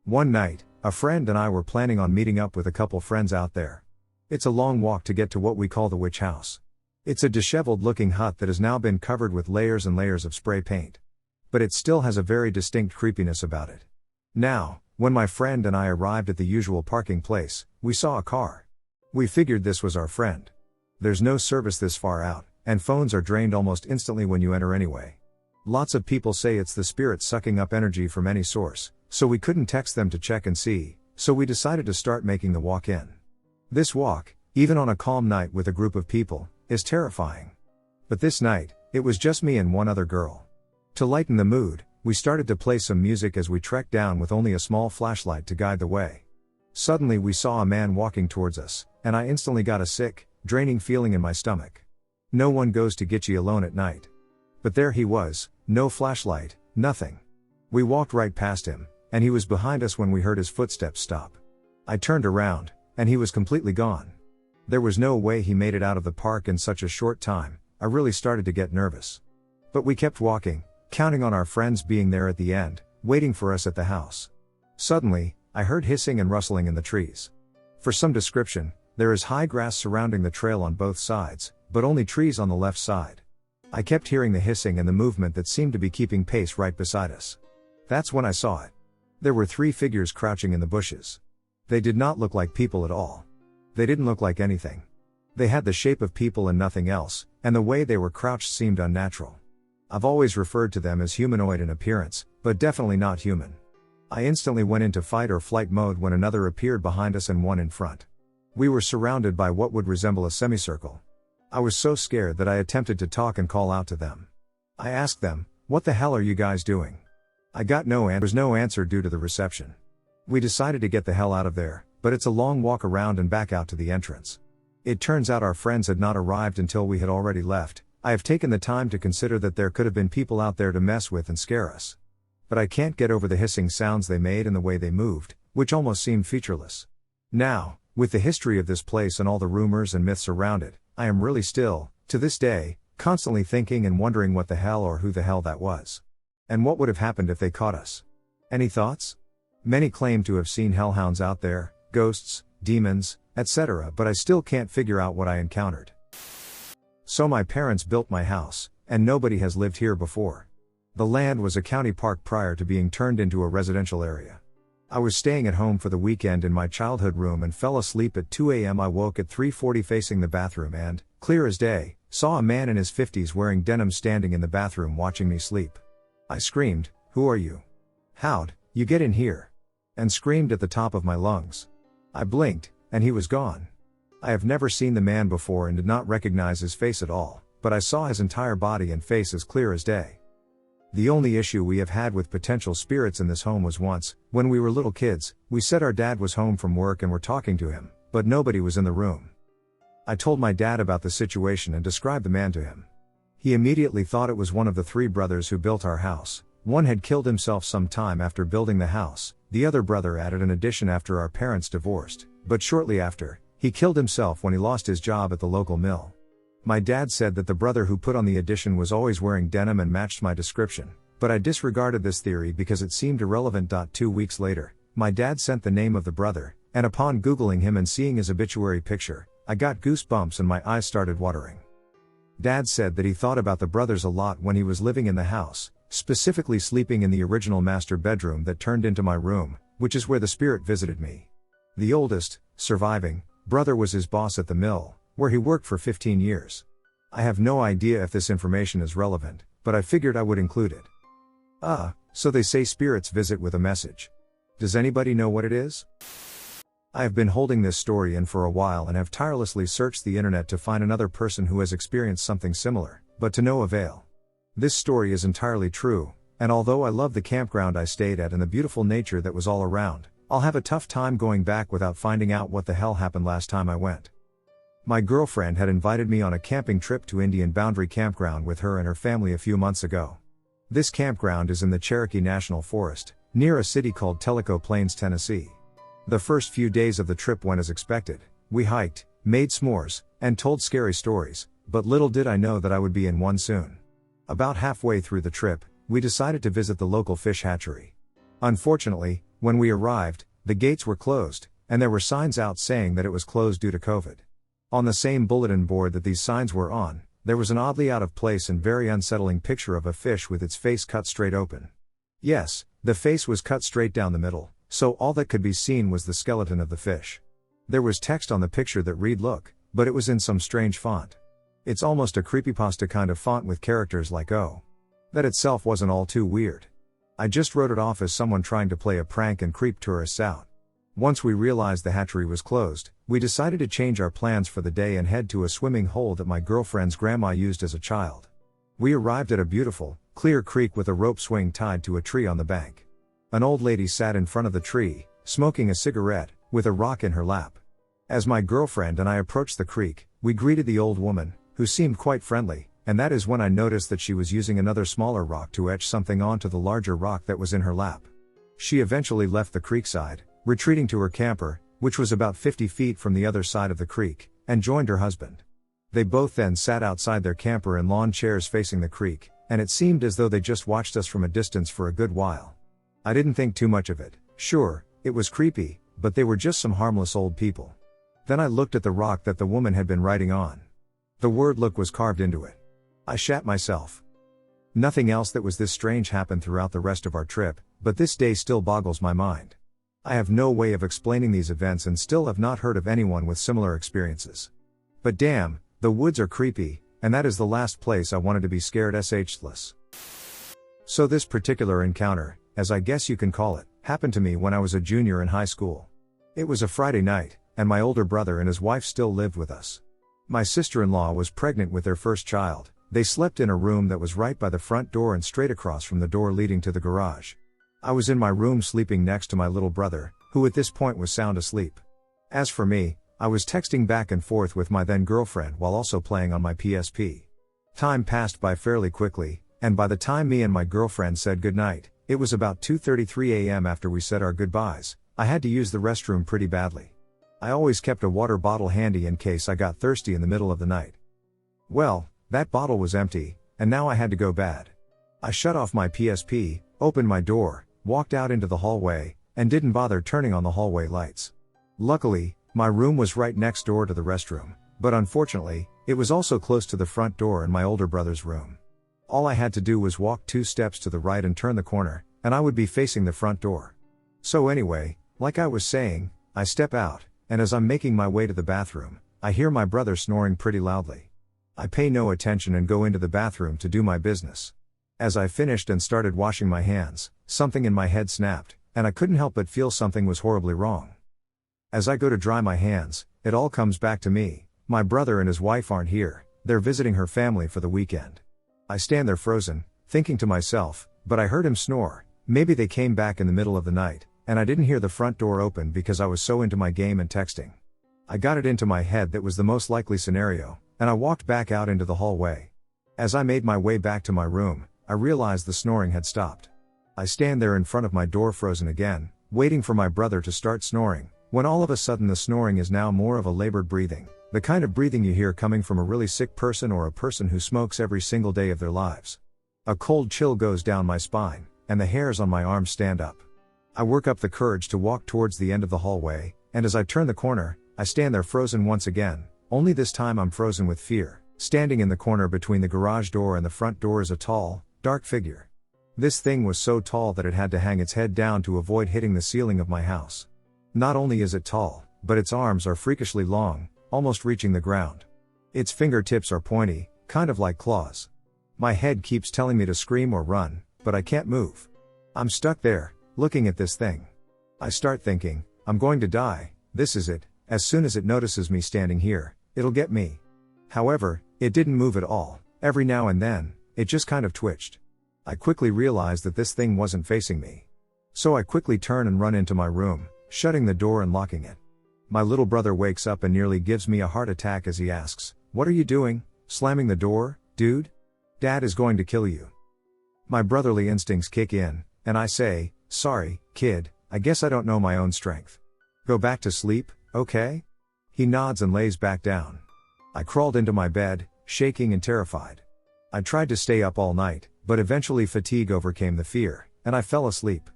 One night, a friend and I were planning on meeting up with a couple friends out there. It's a long walk to get to what we call the witch house. It's a disheveled looking hut that has now been covered with layers and layers of spray paint. But it still has a very distinct creepiness about it. Now, when my friend and I arrived at the usual parking place, we saw a car. We figured this was our friend. There's no service this far out, and phones are drained almost instantly when you enter anyway. Lots of people say it's the spirit sucking up energy from any source, so we couldn't text them to check and see, so we decided to start making the walk in. This walk, even on a calm night with a group of people, is terrifying. But this night, it was just me and one other girl. To lighten the mood, we started to play some music as we trekked down with only a small flashlight to guide the way. Suddenly we saw a man walking towards us, and I instantly got a sick, draining feeling in my stomach. No one goes to Gitchy alone at night. But there he was, no flashlight, nothing. We walked right past him, and he was behind us when we heard his footsteps stop. I turned around, and he was completely gone. There was no way he made it out of the park in such a short time. I really started to get nervous. But we kept walking, counting on our friends being there at the end, waiting for us at the house. Suddenly, I heard hissing and rustling in the trees. For some description, there is high grass surrounding the trail on both sides, but only trees on the left side. I kept hearing the hissing and the movement that seemed to be keeping pace right beside us. That's when I saw it. There were 3 figures crouching in the bushes. They did not look like people at all. They didn't look like anything. They had the shape of people and nothing else, and the way they were crouched seemed unnatural. I've always referred to them as humanoid in appearance, but definitely not human. I instantly went into fight or flight mode when another appeared behind us and one in front. We were surrounded by what would resemble a semicircle. I was so scared that I attempted to talk and call out to them. I asked them, "What the hell are you guys doing?" I got no answer due to the reception. We decided to get the hell out of there, but it's a long walk around and back out to the entrance. It turns out our friends had not arrived until we had already left. I have taken the time to consider that there could have been people out there to mess with and scare us. But I can't get over the hissing sounds they made and the way they moved, which almost seemed featureless. Now, with the history of this place and all the rumors and myths around it, I am really still, to this day, constantly thinking and wondering what the hell or who the hell that was. And what would have happened if they caught us? Any thoughts? Many claim to have seen hellhounds out there, ghosts, demons, etc., but I still can't figure out what I encountered. So my parents built my house, and nobody has lived here before. The land was a county park prior to being turned into a residential area. I was staying at home for the weekend in my childhood room and fell asleep at 2 a.m. I woke at 3:40 facing the bathroom and, clear as day, saw a man in his 50s wearing denim standing in the bathroom watching me sleep. I screamed, "Who are you? How'd you get in here?" and screamed at the top of my lungs. I blinked, and he was gone. I have never seen the man before and did not recognize his face at all, but I saw his entire body and face as clear as day. The only issue we have had with potential spirits in this home was once, when we were little kids, we said our dad was home from work and were talking to him, but nobody was in the room. I told my dad about the situation and described the man to him. He immediately thought it was one of the 3 brothers who built our house. One had killed himself some time after building the house, the other brother added an addition after our parents divorced, but shortly after, he killed himself when he lost his job at the local mill. My dad said that the brother who put on the addition was always wearing denim and matched my description, but I disregarded this theory because it seemed irrelevant. 2 weeks later, my dad sent the name of the brother, and upon Googling him and seeing his obituary picture, I got goosebumps and my eyes started watering. Dad said that he thought about the brothers a lot when he was living in the house, specifically sleeping in the original master bedroom that turned into my room, which is where the spirit visited me. The oldest, surviving, brother was his boss at the mill, where he worked for 15 years. I have no idea if this information is relevant, but I figured I would include it. So they say spirits visit with a message. Does anybody know what it is? I have been holding this story in for a while and have tirelessly searched the internet to find another person who has experienced something similar, but to no avail. This story is entirely true, and although I love the campground I stayed at and the beautiful nature that was all around, I'll have a tough time going back without finding out what the hell happened last time I went. My girlfriend had invited me on a camping trip to Indian Boundary Campground with her and her family a few months ago. This campground is in the Cherokee National Forest, near a city called Tellico Plains, Tennessee. The first few days of the trip went as expected. We hiked, made s'mores, and told scary stories, but little did I know that I would be in one soon. About halfway through the trip, we decided to visit the local fish hatchery. Unfortunately, when we arrived, the gates were closed, and there were signs out saying that it was closed due to COVID. On the same bulletin board that these signs were on, there was an oddly out of place and very unsettling picture of a fish with its face cut straight open. Yes, the face was cut straight down the middle, so all that could be seen was the skeleton of the fish. There was text on the picture that read "Look," but it was in some strange font. It's almost a creepypasta kind of font with characters like "Oh." That itself wasn't all too weird. I just wrote it off as someone trying to play a prank and creep tourists out. Once we realized the hatchery was closed, we decided to change our plans for the day and head to a swimming hole that my girlfriend's grandma used as a child. We arrived at a beautiful, clear creek with a rope swing tied to a tree on the bank. An old lady sat in front of the tree, smoking a cigarette, with a rock in her lap. As my girlfriend and I approached the creek, we greeted the old woman, who seemed quite friendly, and that is when I noticed that she was using another smaller rock to etch something onto the larger rock that was in her lap. She eventually left the creekside, retreating to her camper, which was about 50 feet from the other side of the creek, and joined her husband. They both then sat outside their camper in lawn chairs facing the creek, and it seemed as though they just watched us from a distance for a good while. I didn't think too much of it. Sure, it was creepy, but they were just some harmless old people. Then I looked at the rock that the woman had been writing on. The word "Look" was carved into it. I shat myself. Nothing else that was this strange happened throughout the rest of our trip, but this day still boggles my mind. I have no way of explaining these events and still have not heard of anyone with similar experiences. But damn, the woods are creepy, and that is the last place I wanted to be scared shitless. So this particular encounter, as I guess you can call it, happened to me when I was a junior in high school. It was a Friday night, and my older brother and his wife still lived with us. My sister-in-law was pregnant with their first child. They slept in a room that was right by the front door and straight across from the door leading to the garage. I was in my room sleeping next to my little brother, who at this point was sound asleep. As for me, I was texting back and forth with my then girlfriend while also playing on my PSP. Time passed by fairly quickly, and by the time me and my girlfriend said goodnight, it was about 2:33 a.m. After we said our goodbyes. I had to use the restroom pretty badly. I always kept a water bottle handy in case I got thirsty in the middle of the night. Well, that bottle was empty, and now I had to go bad. I shut off my PSP, opened my door, walked out into the hallway, and didn't bother turning on the hallway lights. Luckily, my room was right next door to the restroom, but unfortunately, it was also close to the front door and my older brother's room. All I had to do was walk 2 steps to the right and turn the corner, and I would be facing the front door. So anyway, like I was saying, I step out, and as I'm making my way to the bathroom, I hear my brother snoring pretty loudly. I pay no attention and go into the bathroom to do my business. As I finished and started washing my hands, something in my head snapped, and I couldn't help but feel something was horribly wrong. As I go to dry my hands, it all comes back to me. My brother and his wife aren't here, they're visiting her family for the weekend. I stand there frozen, thinking to myself, but I heard him snore. Maybe they came back in the middle of the night, and I didn't hear the front door open because I was so into my game and texting. I got it into my head that was the most likely scenario, and I walked back out into the hallway. As I made my way back to my room, I realized the snoring had stopped. I stand there in front of my door frozen again, waiting for my brother to start snoring, when all of a sudden the snoring is now more of a labored breathing, the kind of breathing you hear coming from a really sick person or a person who smokes every single day of their lives. A cold chill goes down my spine, and the hairs on my arms stand up. I work up the courage to walk towards the end of the hallway, and as I turn the corner, I stand there frozen once again, only this time I'm frozen with fear. Standing in the corner between the garage door and the front door is a tall, dark figure. This thing was so tall that it had to hang its head down to avoid hitting the ceiling of my house. Not only is it tall, but its arms are freakishly long, almost reaching the ground. Its fingertips are pointy, kind of like claws. My head keeps telling me to scream or run, but I can't move. I'm stuck there, looking at this thing. I start thinking, I'm going to die, this is it, as soon as it notices me standing here, it'll get me. However, it didn't move at all. Every now and then, it just kind of twitched. I quickly realized that this thing wasn't facing me. So I quickly turn and run into my room, shutting the door and locking it. My little brother wakes up and nearly gives me a heart attack as he asks, "What are you doing, slamming the door, dude? Dad is going to kill you." My brotherly instincts kick in, and I say, "Sorry, kid, I guess I don't know my own strength. Go back to sleep, okay?" He nods and lays back down. I crawled into my bed, shaking and terrified. I tried to stay up all night, but eventually fatigue overcame the fear, and I fell asleep.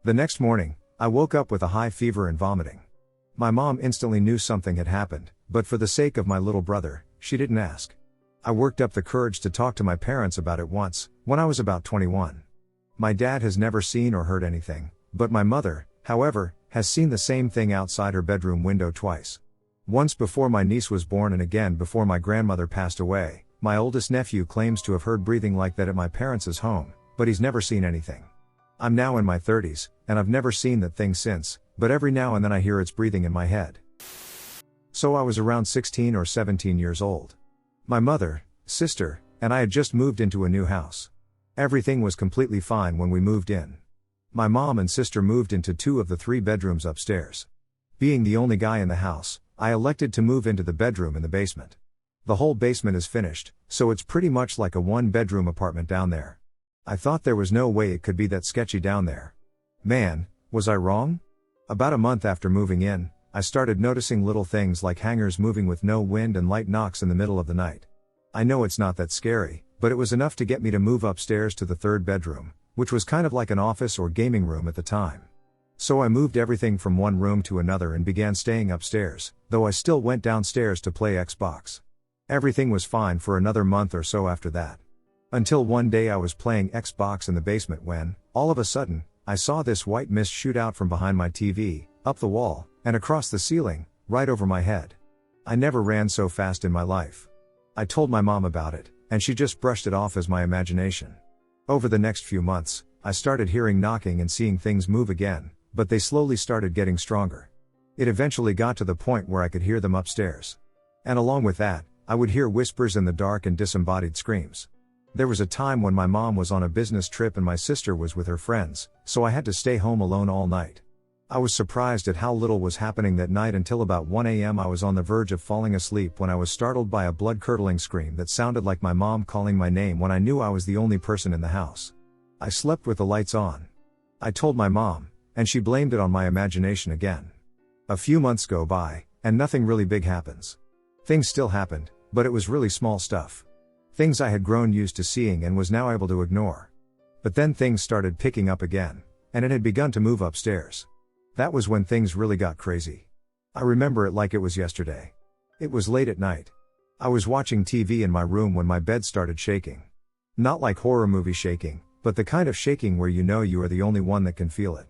The next morning, I woke up with a high fever and vomiting. My mom instantly knew something had happened, but for the sake of my little brother, she didn't ask. I worked up the courage to talk to my parents about it once, when I was about 21. My dad has never seen or heard anything, but my mother, however, has seen the same thing outside her bedroom window twice. Once before my niece was born and again before my grandmother passed away. My oldest nephew claims to have heard breathing like that at my parents' home, but he's never seen anything. I'm now in my 30s, and I've never seen that thing since, but every now and then I hear its breathing in my head. So I was around 16 or 17 years old. My mother, sister, and I had just moved into a new house. Everything was completely fine when we moved in. My mom and sister moved into 2 of the 3 bedrooms upstairs. Being the only guy in the house, I elected to move into the bedroom in the basement. The whole basement is finished, so it's pretty much like a 1-bedroom apartment down there. I thought there was no way it could be that sketchy down there. Man, was I wrong? About a month after moving in, I started noticing little things like hangers moving with no wind and light knocks in the middle of the night. I know it's not that scary, but it was enough to get me to move upstairs to the 3rd bedroom, which was kind of like an office or gaming room at the time. So I moved everything from one room to another and began staying upstairs, though I still went downstairs to play Xbox. Everything was fine for another month or so after that. Until one day I was playing Xbox in the basement when, all of a sudden, I saw this white mist shoot out from behind my TV, up the wall, and across the ceiling, right over my head. I never ran so fast in my life. I told my mom about it, and she just brushed it off as my imagination. Over the next few months, I started hearing knocking and seeing things move again, but they slowly started getting stronger. It eventually got to the point where I could hear them upstairs. And along with that, I would hear whispers in the dark and disembodied screams. There was a time when my mom was on a business trip and my sister was with her friends, so I had to stay home alone all night. I was surprised at how little was happening that night until about 1 a.m. I was on the verge of falling asleep when I was startled by a blood-curdling scream that sounded like my mom calling my name when I knew I was the only person in the house. I slept with the lights on. I told my mom, and she blamed it on my imagination again. A few months go by, and nothing really big happens. Things still happened, but it was really small stuff. Things I had grown used to seeing and was now able to ignore. But then things started picking up again, and it had begun to move upstairs. That was when things really got crazy. I remember it like it was yesterday. It was late at night. I was watching TV in my room when my bed started shaking. Not like horror movie shaking, but the kind of shaking where you know you are the only one that can feel it.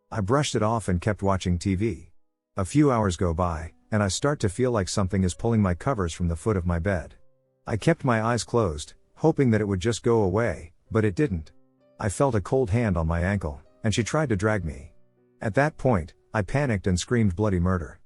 I brushed it off and kept watching TV. A few hours go by, and I start to feel like something is pulling my covers from the foot of my bed. I kept my eyes closed, hoping that it would just go away, but it didn't. I felt a cold hand on my ankle, and she tried to drag me. At that point, I panicked and screamed bloody murder.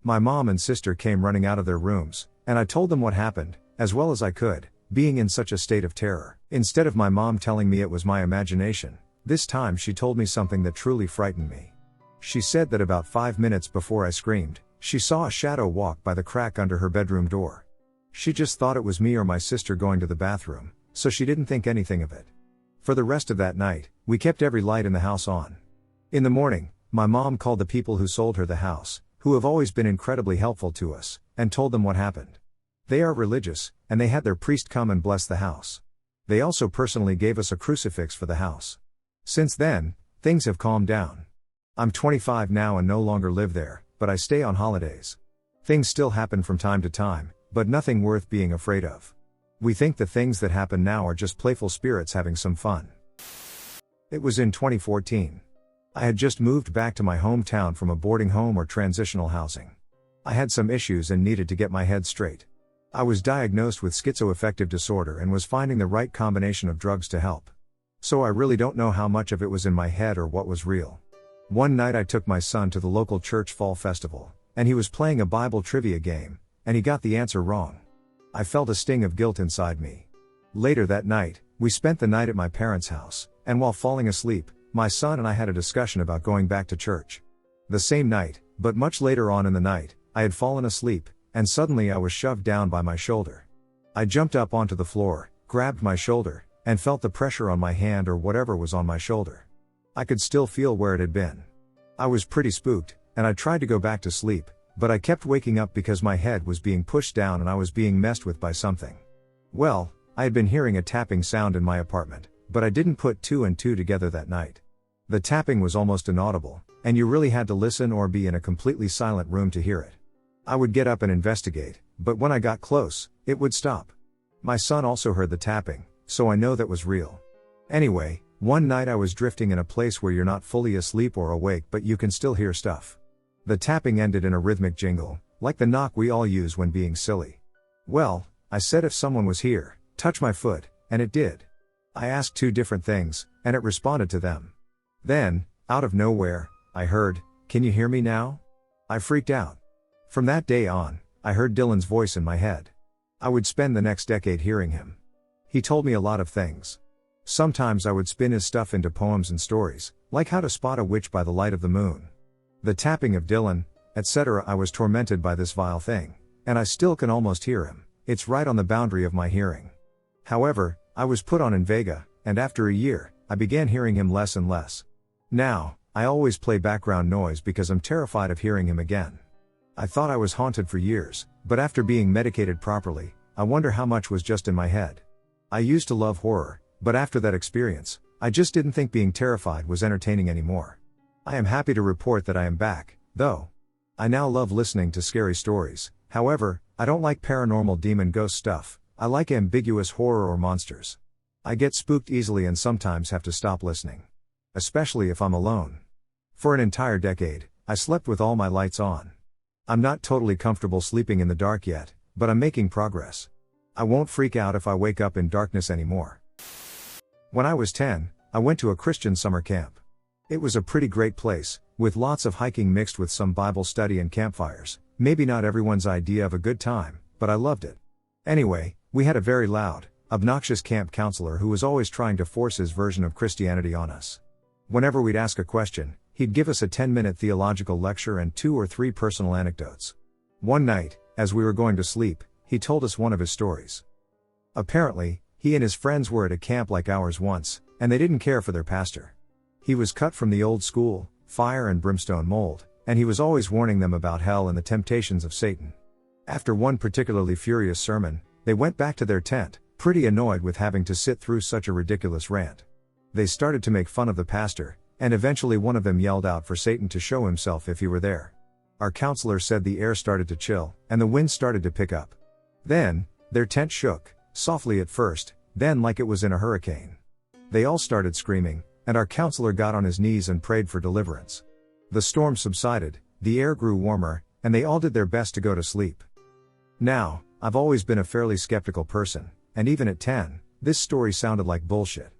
My mom and sister came running out of their rooms, and I told them what happened, as well as I could, being in such a state of terror. Instead of my mom telling me it was my imagination, this time she told me something that truly frightened me. She said that about 5 minutes before I screamed, she saw a shadow walk by the crack under her bedroom door. She just thought it was me or my sister going to the bathroom, so she didn't think anything of it. For the rest of that night, we kept every light in the house on. In the morning, my mom called the people who sold her the house, who have always been incredibly helpful to us, and told them what happened. They are religious, and they had their priest come and bless the house. They also personally gave us a crucifix for the house. Since then, things have calmed down. I'm 25 now and no longer live there, but I stay on holidays. Things still happen from time to time, but nothing worth being afraid of. We think the things that happen now are just playful spirits having some fun. It was in 2014. I had just moved back to my hometown from a boarding home or transitional housing. I had some issues and needed to get my head straight. I was diagnosed with schizoaffective disorder and was finding the right combination of drugs to help. So I really don't know how much of it was in my head or what was real. One night I took my son to the local church fall festival, and he was playing a Bible trivia game, and he got the answer wrong. I felt a sting of guilt inside me. Later that night, we spent the night at my parents' house, and while falling asleep, my son and I had a discussion about going back to church. The same night, but much later on in the night, I had fallen asleep, and suddenly I was shoved down by my shoulder. I jumped up onto the floor, grabbed my shoulder, and felt the pressure on my hand or whatever was on my shoulder. I could still feel where it had been. I was pretty spooked, and I tried to go back to sleep, but I kept waking up because my head was being pushed down and I was being messed with by something. Well, I had been hearing a tapping sound in my apartment, but I didn't put two and two together that night. The tapping was almost inaudible, and you really had to listen or be in a completely silent room to hear it. I would get up and investigate, but when I got close, it would stop. My son also heard the tapping, so I know that was real. Anyway, one night I was drifting in a place where you're not fully asleep or awake but you can still hear stuff. The tapping ended in a rhythmic jingle, like the knock we all use when being silly. Well, I said if someone was here, touch my foot, and it did. I asked two different things, and it responded to them. Then, out of nowhere, I heard, "Can you hear me now?" I freaked out. From that day on, I heard Dylan's voice in my head. I would spend the next decade hearing him. He told me a lot of things. Sometimes I would spin his stuff into poems and stories, like how to spot a witch by the light of the moon. The tapping of Dylan, etc. I was tormented by this vile thing, and I still can almost hear him. It's right on the boundary of my hearing. However, I was put on Invega, and after a year, I began hearing him less and less. Now, I always play background noise because I'm terrified of hearing him again. I thought I was haunted for years, but after being medicated properly, I wonder how much was just in my head. I used to love horror, but after that experience, I just didn't think being terrified was entertaining anymore. I am happy to report that I am back, though. I now love listening to scary stories. However, I don't like paranormal demon ghost stuff. I like ambiguous horror or monsters. I get spooked easily and sometimes have to stop listening. Especially if I'm alone. For an entire decade, I slept with all my lights on. I'm not totally comfortable sleeping in the dark yet, but I'm making progress. I won't freak out if I wake up in darkness anymore. When I was 10, I went to a Christian summer camp. It was a pretty great place, with lots of hiking mixed with some Bible study and campfires. Maybe not everyone's idea of a good time, but I loved it. Anyway, we had a very loud, obnoxious camp counselor who was always trying to force his version of Christianity on us. Whenever we'd ask a question, he'd give us a 10-minute theological lecture and 2 or 3 personal anecdotes. One night, as we were going to sleep, he told us one of his stories. Apparently, he and his friends were at a camp like ours once, and they didn't care for their pastor. He was cut from the old school, fire and brimstone mold, and he was always warning them about hell and the temptations of Satan. After one particularly furious sermon, they went back to their tent, pretty annoyed with having to sit through such a ridiculous rant. They started to make fun of the pastor, and eventually one of them yelled out for Satan to show himself if he were there. Our counselor said the air started to chill, and the wind started to pick up. Then, their tent shook, softly at first, then like it was in a hurricane. They all started screaming, and our counselor got on his knees and prayed for deliverance. The storm subsided, the air grew warmer, and they all did their best to go to sleep. Now, I've always been a fairly skeptical person, and even at 10, this story sounded like bullshit.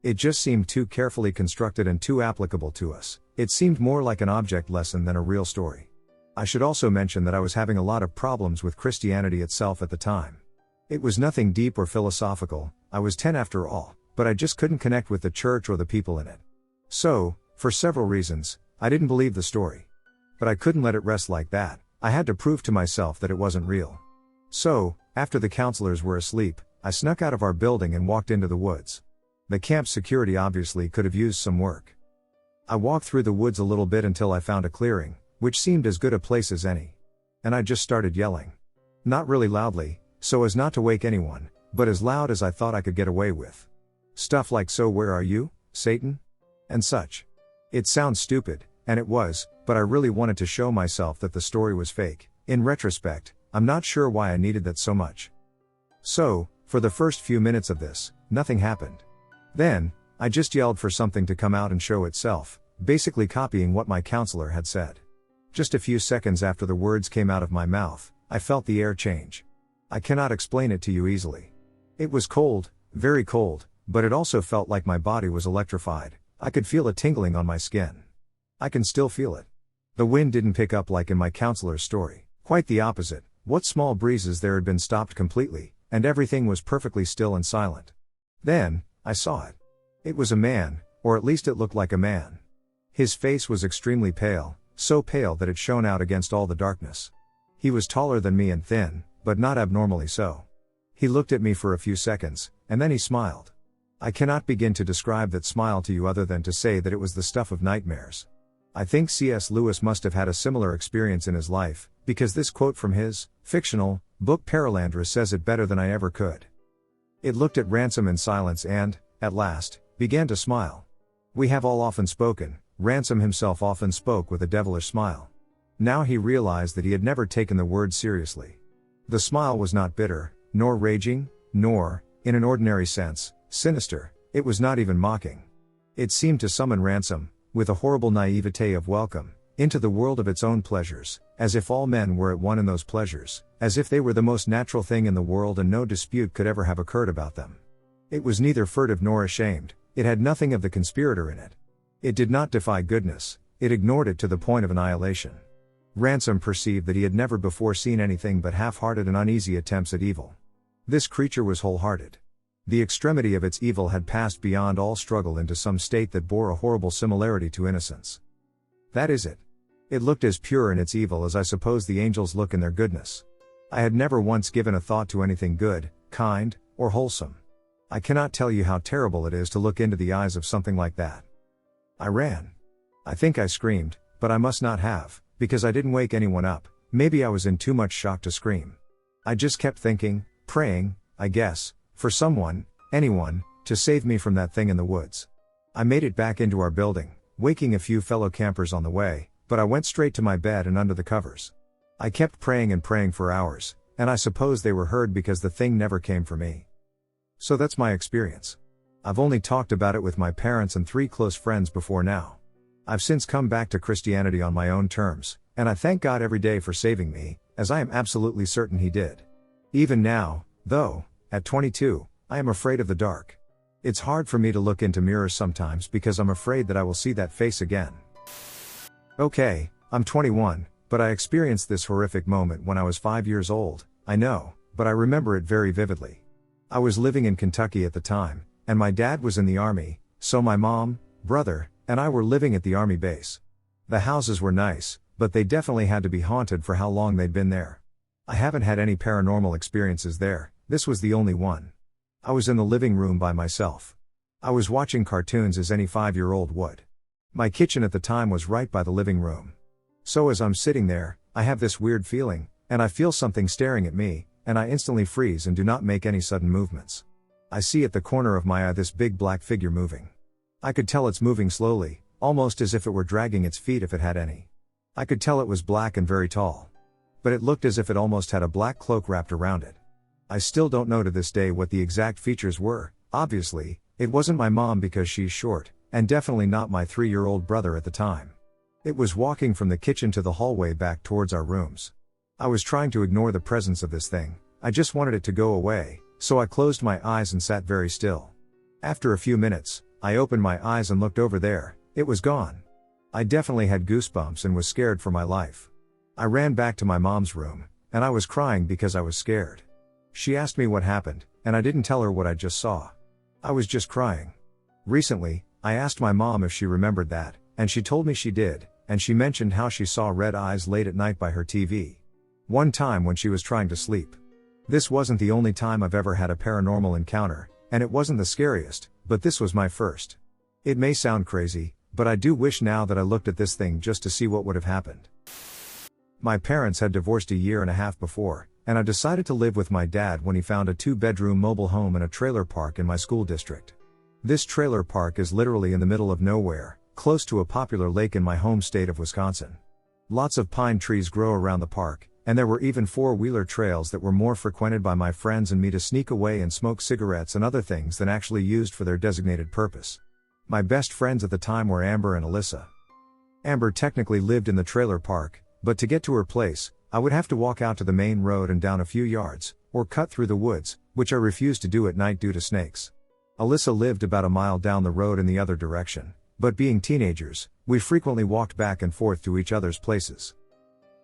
It just seemed too carefully constructed and too applicable to us. It seemed more like an object lesson than a real story. I should also mention that I was having a lot of problems with Christianity itself at the time. It was nothing deep or philosophical, I was 10 after all, but I just couldn't connect with the church or the people in it. So, for several reasons, I didn't believe the story. But I couldn't let it rest like that. I had to prove to myself that it wasn't real. So, after the counselors were asleep, I snuck out of our building and walked into the woods. The camp security obviously could have used some work. I walked through the woods a little bit until I found a clearing, which seemed as good a place as any. And I just started yelling. Not really loudly, so as not to wake anyone, but as loud as I thought I could get away with. Stuff like "So where are you, Satan?" and such. It sounds stupid, and it was, but I really wanted to show myself that the story was fake. In retrospect, I'm not sure why I needed that so much. So, for the first few minutes of this, nothing happened. Then, I just yelled for something to come out and show itself, basically copying what my counselor had said. Just a few seconds after the words came out of my mouth, I felt the air change. I cannot explain it to you easily. It was cold, very cold, but it also felt like my body was electrified. I could feel a tingling on my skin. I can still feel it. The wind didn't pick up like in my counselor's story. Quite the opposite. What small breezes there had been stopped completely, and everything was perfectly still and silent. Then, I saw it. It was a man, or at least it looked like a man. His face was extremely pale, so pale that it shone out against all the darkness. He was taller than me and thin, but not abnormally so. He looked at me for a few seconds, and then he smiled. I cannot begin to describe that smile to you other than to say that it was the stuff of nightmares. I think C.S. Lewis must have had a similar experience in his life, because this quote from his fictional book Paranormal says it better than I ever could. It looked at Ransom in silence and, at last, began to smile. We have all often spoken, Ransom himself often spoke with a devilish smile. Now he realized that he had never taken the word seriously. The smile was not bitter, nor raging, nor, in an ordinary sense, sinister. It was not even mocking. It seemed to summon Ransom, with a horrible naivete of welcome, into the world of its own pleasures, as if all men were at one in those pleasures, as if they were the most natural thing in the world and no dispute could ever have occurred about them. It was neither furtive nor ashamed, it had nothing of the conspirator in it. It did not defy goodness, it ignored it to the point of annihilation. Ransom perceived that he had never before seen anything but half-hearted and uneasy attempts at evil. This creature was wholehearted. The extremity of its evil had passed beyond all struggle into some state that bore a horrible similarity to innocence. That is it. It looked as pure in its evil as I suppose the angels look in their goodness. I had never once given a thought to anything good, kind, or wholesome. I cannot tell you how terrible it is to look into the eyes of something like that. I ran. I think I screamed, but I must not have, because I didn't wake anyone up. Maybe I was in too much shock to scream. I just kept thinking, praying, I guess, for someone, anyone, to save me from that thing in the woods. I made it back into our building, waking a few fellow campers on the way, but I went straight to my bed and under the covers. I kept praying and praying for hours, and I suppose they were heard because the thing never came for me. So that's my experience. I've only talked about it with my parents and 3 close friends before now. I've since come back to Christianity on my own terms, and I thank God every day for saving me, as I am absolutely certain He did. Even now, though, at 22, I am afraid of the dark. It's hard for me to look into mirrors sometimes because I'm afraid that I will see that face again. Okay, I'm 21, but I experienced this horrific moment when I was 5 years old, I know, but I remember it very vividly. I was living in Kentucky at the time, and my dad was in the army, so my mom, brother, and I were living at the army base. The houses were nice, but they definitely had to be haunted for how long they'd been there. I haven't had any paranormal experiences there, this was the only one. I was in the living room by myself. I was watching cartoons as any 5-year-old would. My kitchen at the time was right by the living room. So as I'm sitting there, I have this weird feeling, and I feel something staring at me, and I instantly freeze and do not make any sudden movements. I see at the corner of my eye this big black figure moving. I could tell it's moving slowly, almost as if it were dragging its feet if it had any. I could tell it was black and very tall. But it looked as if it almost had a black cloak wrapped around it. I still don't know to this day what the exact features were. Obviously, it wasn't my mom because she's short, and definitely not my 3-year-old brother at the time. It was walking from the kitchen to the hallway back towards our rooms. I was trying to ignore the presence of this thing, I just wanted it to go away, so I closed my eyes and sat very still. After a few minutes, I opened my eyes and looked over there, it was gone. I definitely had goosebumps and was scared for my life. I ran back to my mom's room, and I was crying because I was scared. She asked me what happened, and I didn't tell her what I just saw. I was just crying. Recently, I asked my mom if she remembered that, and she told me she did, and she mentioned how she saw red eyes late at night by her TV. One time when she was trying to sleep. This wasn't the only time I've ever had a paranormal encounter, and it wasn't the scariest, but this was my first. It may sound crazy, but I do wish now that I looked at this thing just to see what would have happened. My parents had divorced 1.5 years before, and I decided to live with my dad when he found a 2-bedroom mobile home in a trailer park in my school district. This trailer park is literally in the middle of nowhere, close to a popular lake in my home state of Wisconsin. Lots of pine trees grow around the park, and there were even 4-wheeler trails that were more frequented by my friends and me to sneak away and smoke cigarettes and other things than actually used for their designated purpose. My best friends at the time were Amber and Alyssa. Amber technically lived in the trailer park, but to get to her place, I would have to walk out to the main road and down a few yards, or cut through the woods, which I refused to do at night due to snakes. Alyssa lived about a mile down the road in the other direction, but being teenagers, we frequently walked back and forth to each other's places.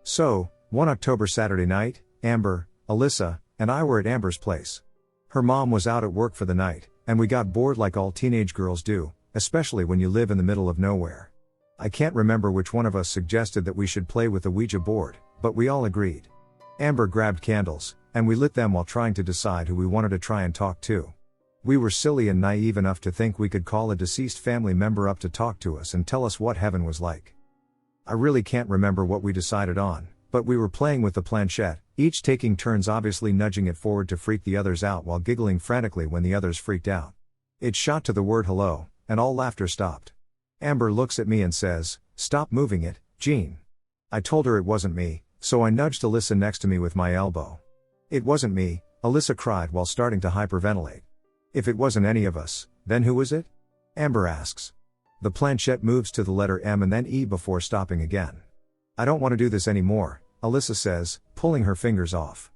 So, one October Saturday night, Amber, Alyssa, and I were at Amber's place. Her mom was out at work for the night, and we got bored like all teenage girls do, especially when you live in the middle of nowhere. I can't remember which one of us suggested that we should play with the Ouija board, but we all agreed. Amber grabbed candles, and we lit them while trying to decide who we wanted to try and talk to. We were silly and naive enough to think we could call a deceased family member up to talk to us and tell us what heaven was like. I really can't remember what we decided on, but we were playing with the planchette, each taking turns obviously nudging it forward to freak the others out while giggling frantically when the others freaked out. It shot to the word hello, and all laughter stopped. Amber looks at me and says, "Stop moving it, Jean." I told her it wasn't me, so I nudged Alyssa next to me with my elbow. "It wasn't me," Alyssa cried while starting to hyperventilate. "If it wasn't any of us, then who was it?" Amber asks. The planchette moves to the letter M and then E before stopping again. "I don't want to do this anymore," Alyssa says, pulling her fingers off.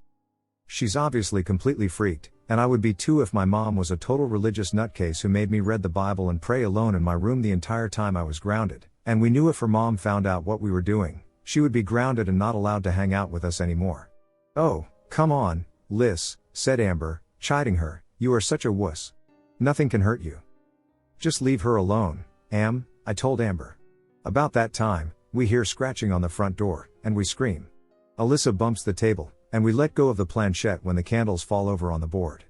She's obviously completely freaked, and I would be too if my mom was a total religious nutcase who made me read the Bible and pray alone in my room the entire time I was grounded, and we knew if her mom found out what we were doing, she would be grounded and not allowed to hang out with us anymore. "Oh, come on, Liz," said Amber, chiding her, "you are such a wuss. Nothing can hurt you. Just leave her alone, Am," I told Amber. About that time, we hear scratching on the front door, and we scream. Alyssa bumps the table, and we let go of the planchette when the candles fall over on the board.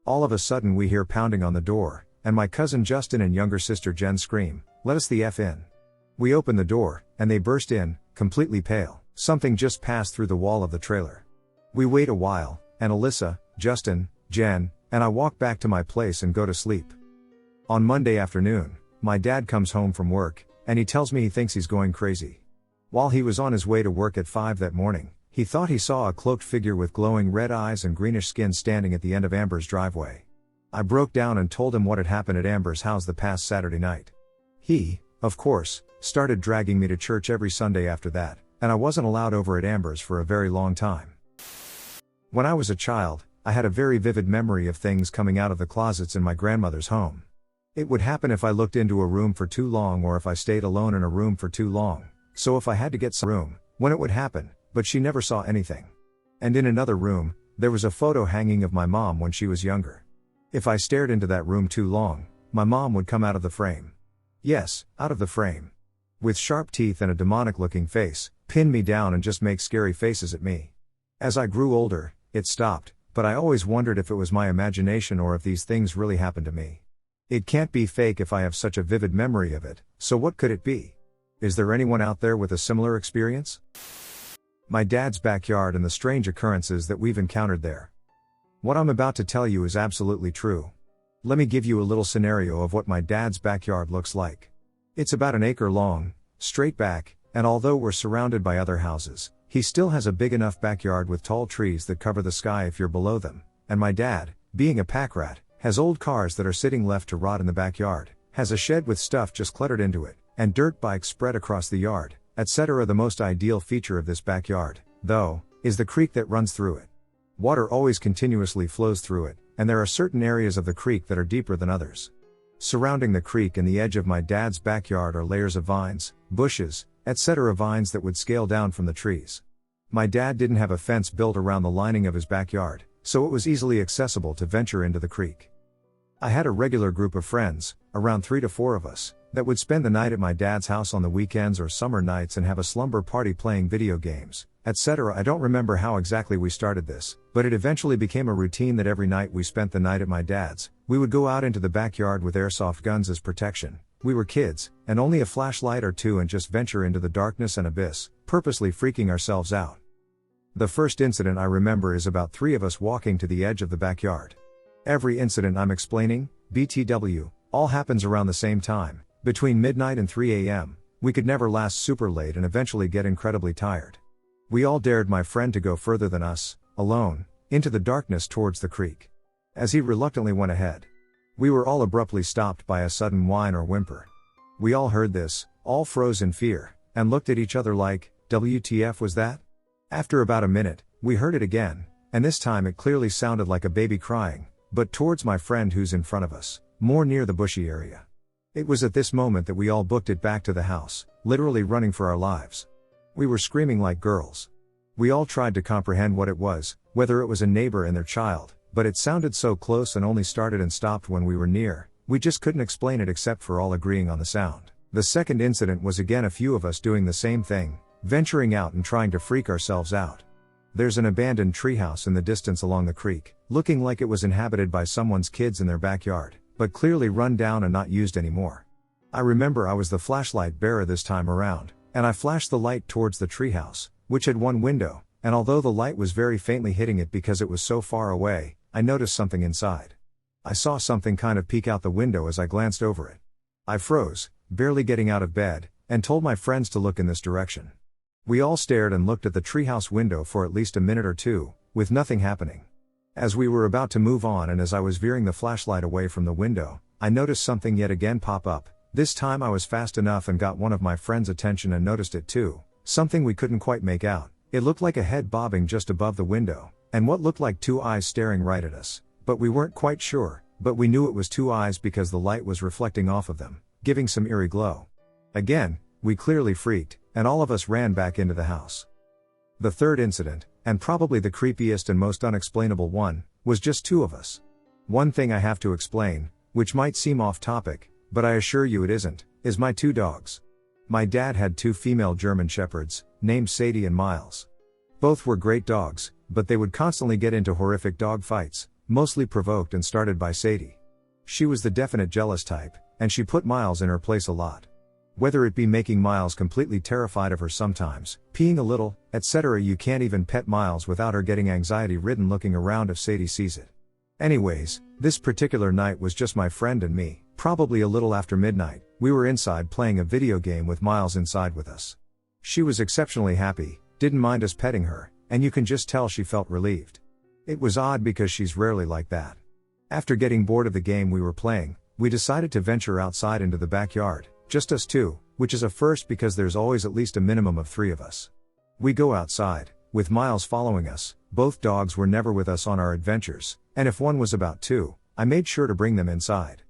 All of a sudden we hear pounding on the door, and my cousin Justin and younger sister Jen scream, "Let us the F in." We open the door, and they burst in, completely pale. Something just passed through the wall of the trailer. We wait a while, and Alyssa, Justin, Jen, and I walk back to my place and go to sleep. On Monday afternoon, my dad comes home from work, and he tells me he thinks he's going crazy. While he was on his way to work at 5 that morning, he thought he saw a cloaked figure with glowing red eyes and greenish skin standing at the end of Amber's driveway. I broke down and told him what had happened at Amber's house the past Saturday night. He, of course, started dragging me to church every Sunday after that, and I wasn't allowed over at Amber's for a very long time. When I was a child, I had a very vivid memory of things coming out of the closets in my grandmother's home. It would happen if I looked into a room for too long or if I stayed alone in a room for too long, so if I had to get some room, when it would happen, but she never saw anything. And in another room, there was a photo hanging of my mom when she was younger. If I stared into that room too long, my mom would come out of the frame. Yes, out of the frame. With sharp teeth and a demonic-looking face, pin me down and just make scary faces at me. As I grew older, it stopped, but I always wondered if it was my imagination or if these things really happened to me. It can't be fake if I have such a vivid memory of it, so what could it be? Is there anyone out there with a similar experience? My dad's backyard and the strange occurrences that we've encountered there. What I'm about to tell you is absolutely true. Let me give you a little scenario of what my dad's backyard looks like. It's about an acre long, straight back, and although we're surrounded by other houses, he still has a big enough backyard with tall trees that cover the sky if you're below them, and my dad, being a pack rat, has old cars that are sitting left to rot in the backyard, has a shed with stuff just cluttered into it, and dirt bikes spread across the yard, etc. The most ideal feature of this backyard, though, is the creek that runs through it. Water always continuously flows through it, and there are certain areas of the creek that are deeper than others. Surrounding the creek and the edge of my dad's backyard are layers of vines, bushes, etc. Vines that would scale down from the trees. My dad didn't have a fence built around the lining of his backyard, so it was easily accessible to venture into the creek. I had a regular group of friends, around 3 to 4 of us, that would spend the night at my dad's house on the weekends or summer nights and have a slumber party playing video games, etc. I don't remember how exactly we started this, but it eventually became a routine that every night we spent the night at my dad's, we would go out into the backyard with airsoft guns as protection. We were kids, and only a flashlight or two, and just venture into the darkness and abyss, purposely freaking ourselves out. The first incident I remember is about 3 of us walking to the edge of the backyard. Every incident I'm explaining, BTW, all happens around the same time, between midnight and 3 a.m. We could never last super late and eventually get incredibly tired. We all dared my friend to go further than us, alone, into the darkness towards the creek. As he reluctantly went ahead, we were all abruptly stopped by a sudden whine or whimper. We all heard this, all froze in fear, and looked at each other like, WTF was that? After about a minute, we heard it again, and this time it clearly sounded like a baby crying, but towards my friend who's in front of us, more near the bushy area. It was at this moment that we all booked it back to the house, literally running for our lives. We were screaming like girls. We all tried to comprehend what it was, whether it was a neighbor and their child, but it sounded so close and only started and stopped when we were near. We just couldn't explain it except for all agreeing on the sound. The second incident was again a few of us doing the same thing, venturing out and trying to freak ourselves out. There's an abandoned treehouse in the distance along the creek, looking like it was inhabited by someone's kids in their backyard, but clearly run down and not used anymore. I remember I was the flashlight bearer this time around, and I flashed the light towards the treehouse, which had one window, and although the light was very faintly hitting it because it was so far away, I noticed something inside. I saw something kind of peek out the window as I glanced over it. I froze, barely getting out of bed, and told my friends to look in this direction. We all stared and looked at the treehouse window for at least a minute or two, with nothing happening. As we were about to move on and as I was veering the flashlight away from the window, I noticed something yet again pop up. This time I was fast enough and got one of my friends' attention and noticed it too. Something we couldn't quite make out. It looked like a head bobbing just above the window, and what looked like two eyes staring right at us. But we weren't quite sure, but we knew it was two eyes because the light was reflecting off of them, giving some eerie glow. Again, we clearly freaked, and all of us ran back into the house. The third incident, and probably the creepiest and most unexplainable one, was just two of us. One thing I have to explain, which might seem off topic, but I assure you it isn't, is my two dogs. My dad had two female German shepherds, named Sadie and Miles. Both were great dogs, but they would constantly get into horrific dog fights, mostly provoked and started by Sadie. She was the definite jealous type, and she put Miles in her place a lot. Whether it be making Miles completely terrified of her sometimes, peeing a little, etc. You can't even pet Miles without her getting anxiety-ridden looking around if Sadie sees it. Anyways, this particular night was just my friend and me, probably a little after midnight. We were inside playing a video game with Miles inside with us. She was exceptionally happy, didn't mind us petting her, and you can just tell she felt relieved. It was odd because she's rarely like that. After getting bored of the game we were playing, we decided to venture outside into the backyard. Just us two, which is a first because there's always at least a minimum of three of us. We go outside, with Miles following us. Both dogs were never with us on our adventures, and if one was about to, I made sure to bring them inside.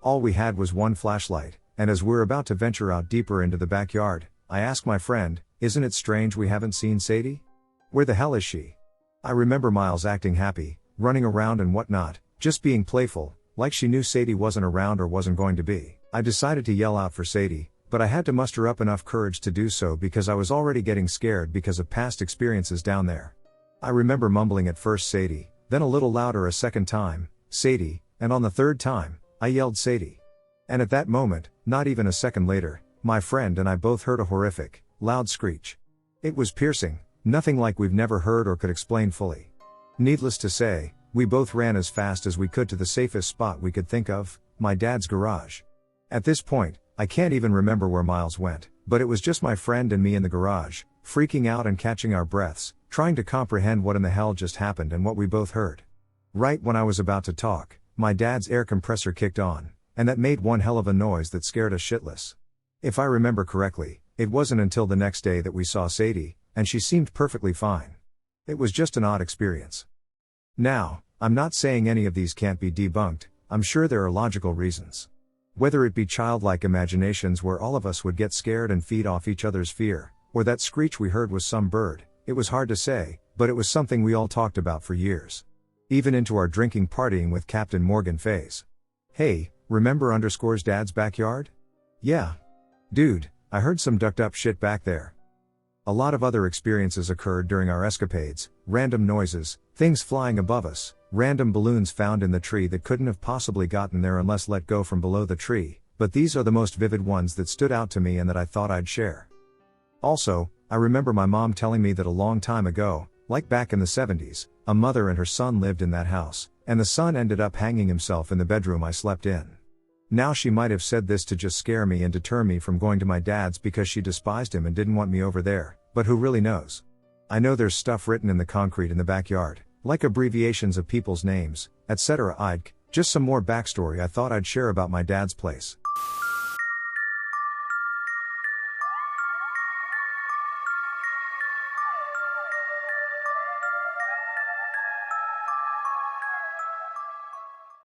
All we had was one flashlight, and as we're about to venture out deeper into the backyard, I asked my friend, "Isn't it strange we haven't seen Sadie? Where the hell is she?" I remember Miles acting happy, running around and whatnot, just being playful, like she knew Sadie wasn't around or wasn't going to be. I decided to yell out for Sadie, but I had to muster up enough courage to do so because I was already getting scared because of past experiences down there. I remember mumbling at first Sadie, then a little louder a second time, Sadie, and on the third time, I yelled Sadie. And at that moment, not even a second later, my friend and I both heard a horrific, loud screech. It was piercing, nothing like we've never heard or could explain fully. Needless to say, we both ran as fast as we could to the safest spot we could think of, my dad's garage. At this point, I can't even remember where Miles went, but it was just my friend and me in the garage, freaking out and catching our breaths, trying to comprehend what in the hell just happened and what we both heard. Right when I was about to talk, my dad's air compressor kicked on, and that made one hell of a noise that scared us shitless. If I remember correctly, it wasn't until the next day that we saw Sadie, and she seemed perfectly fine. It was just an odd experience. Now, I'm not saying any of these can't be debunked, I'm sure there are logical reasons. Whether it be childlike imaginations where all of us would get scared and feed off each other's fear, or that screech we heard was some bird, it was hard to say, but it was something we all talked about for years. Even into our drinking partying with Captain Morgan phase. Hey, remember _ dad's backyard? Yeah. Dude, I heard some ducked up shit back there. A lot of other experiences occurred during our escapades, random noises, things flying above us, random balloons found in the tree that couldn't have possibly gotten there unless let go from below the tree, but these are the most vivid ones that stood out to me and that I thought I'd share. Also, I remember my mom telling me that a long time ago, like back in the 70s, a mother and her son lived in that house, and the son ended up hanging himself in the bedroom I slept in. Now she might have said this to just scare me and deter me from going to my dad's because she despised him and didn't want me over there, but who really knows? I know there's stuff written in the concrete in the backyard, like abbreviations of people's names, etc. Just some more backstory I thought I'd share about my dad's place.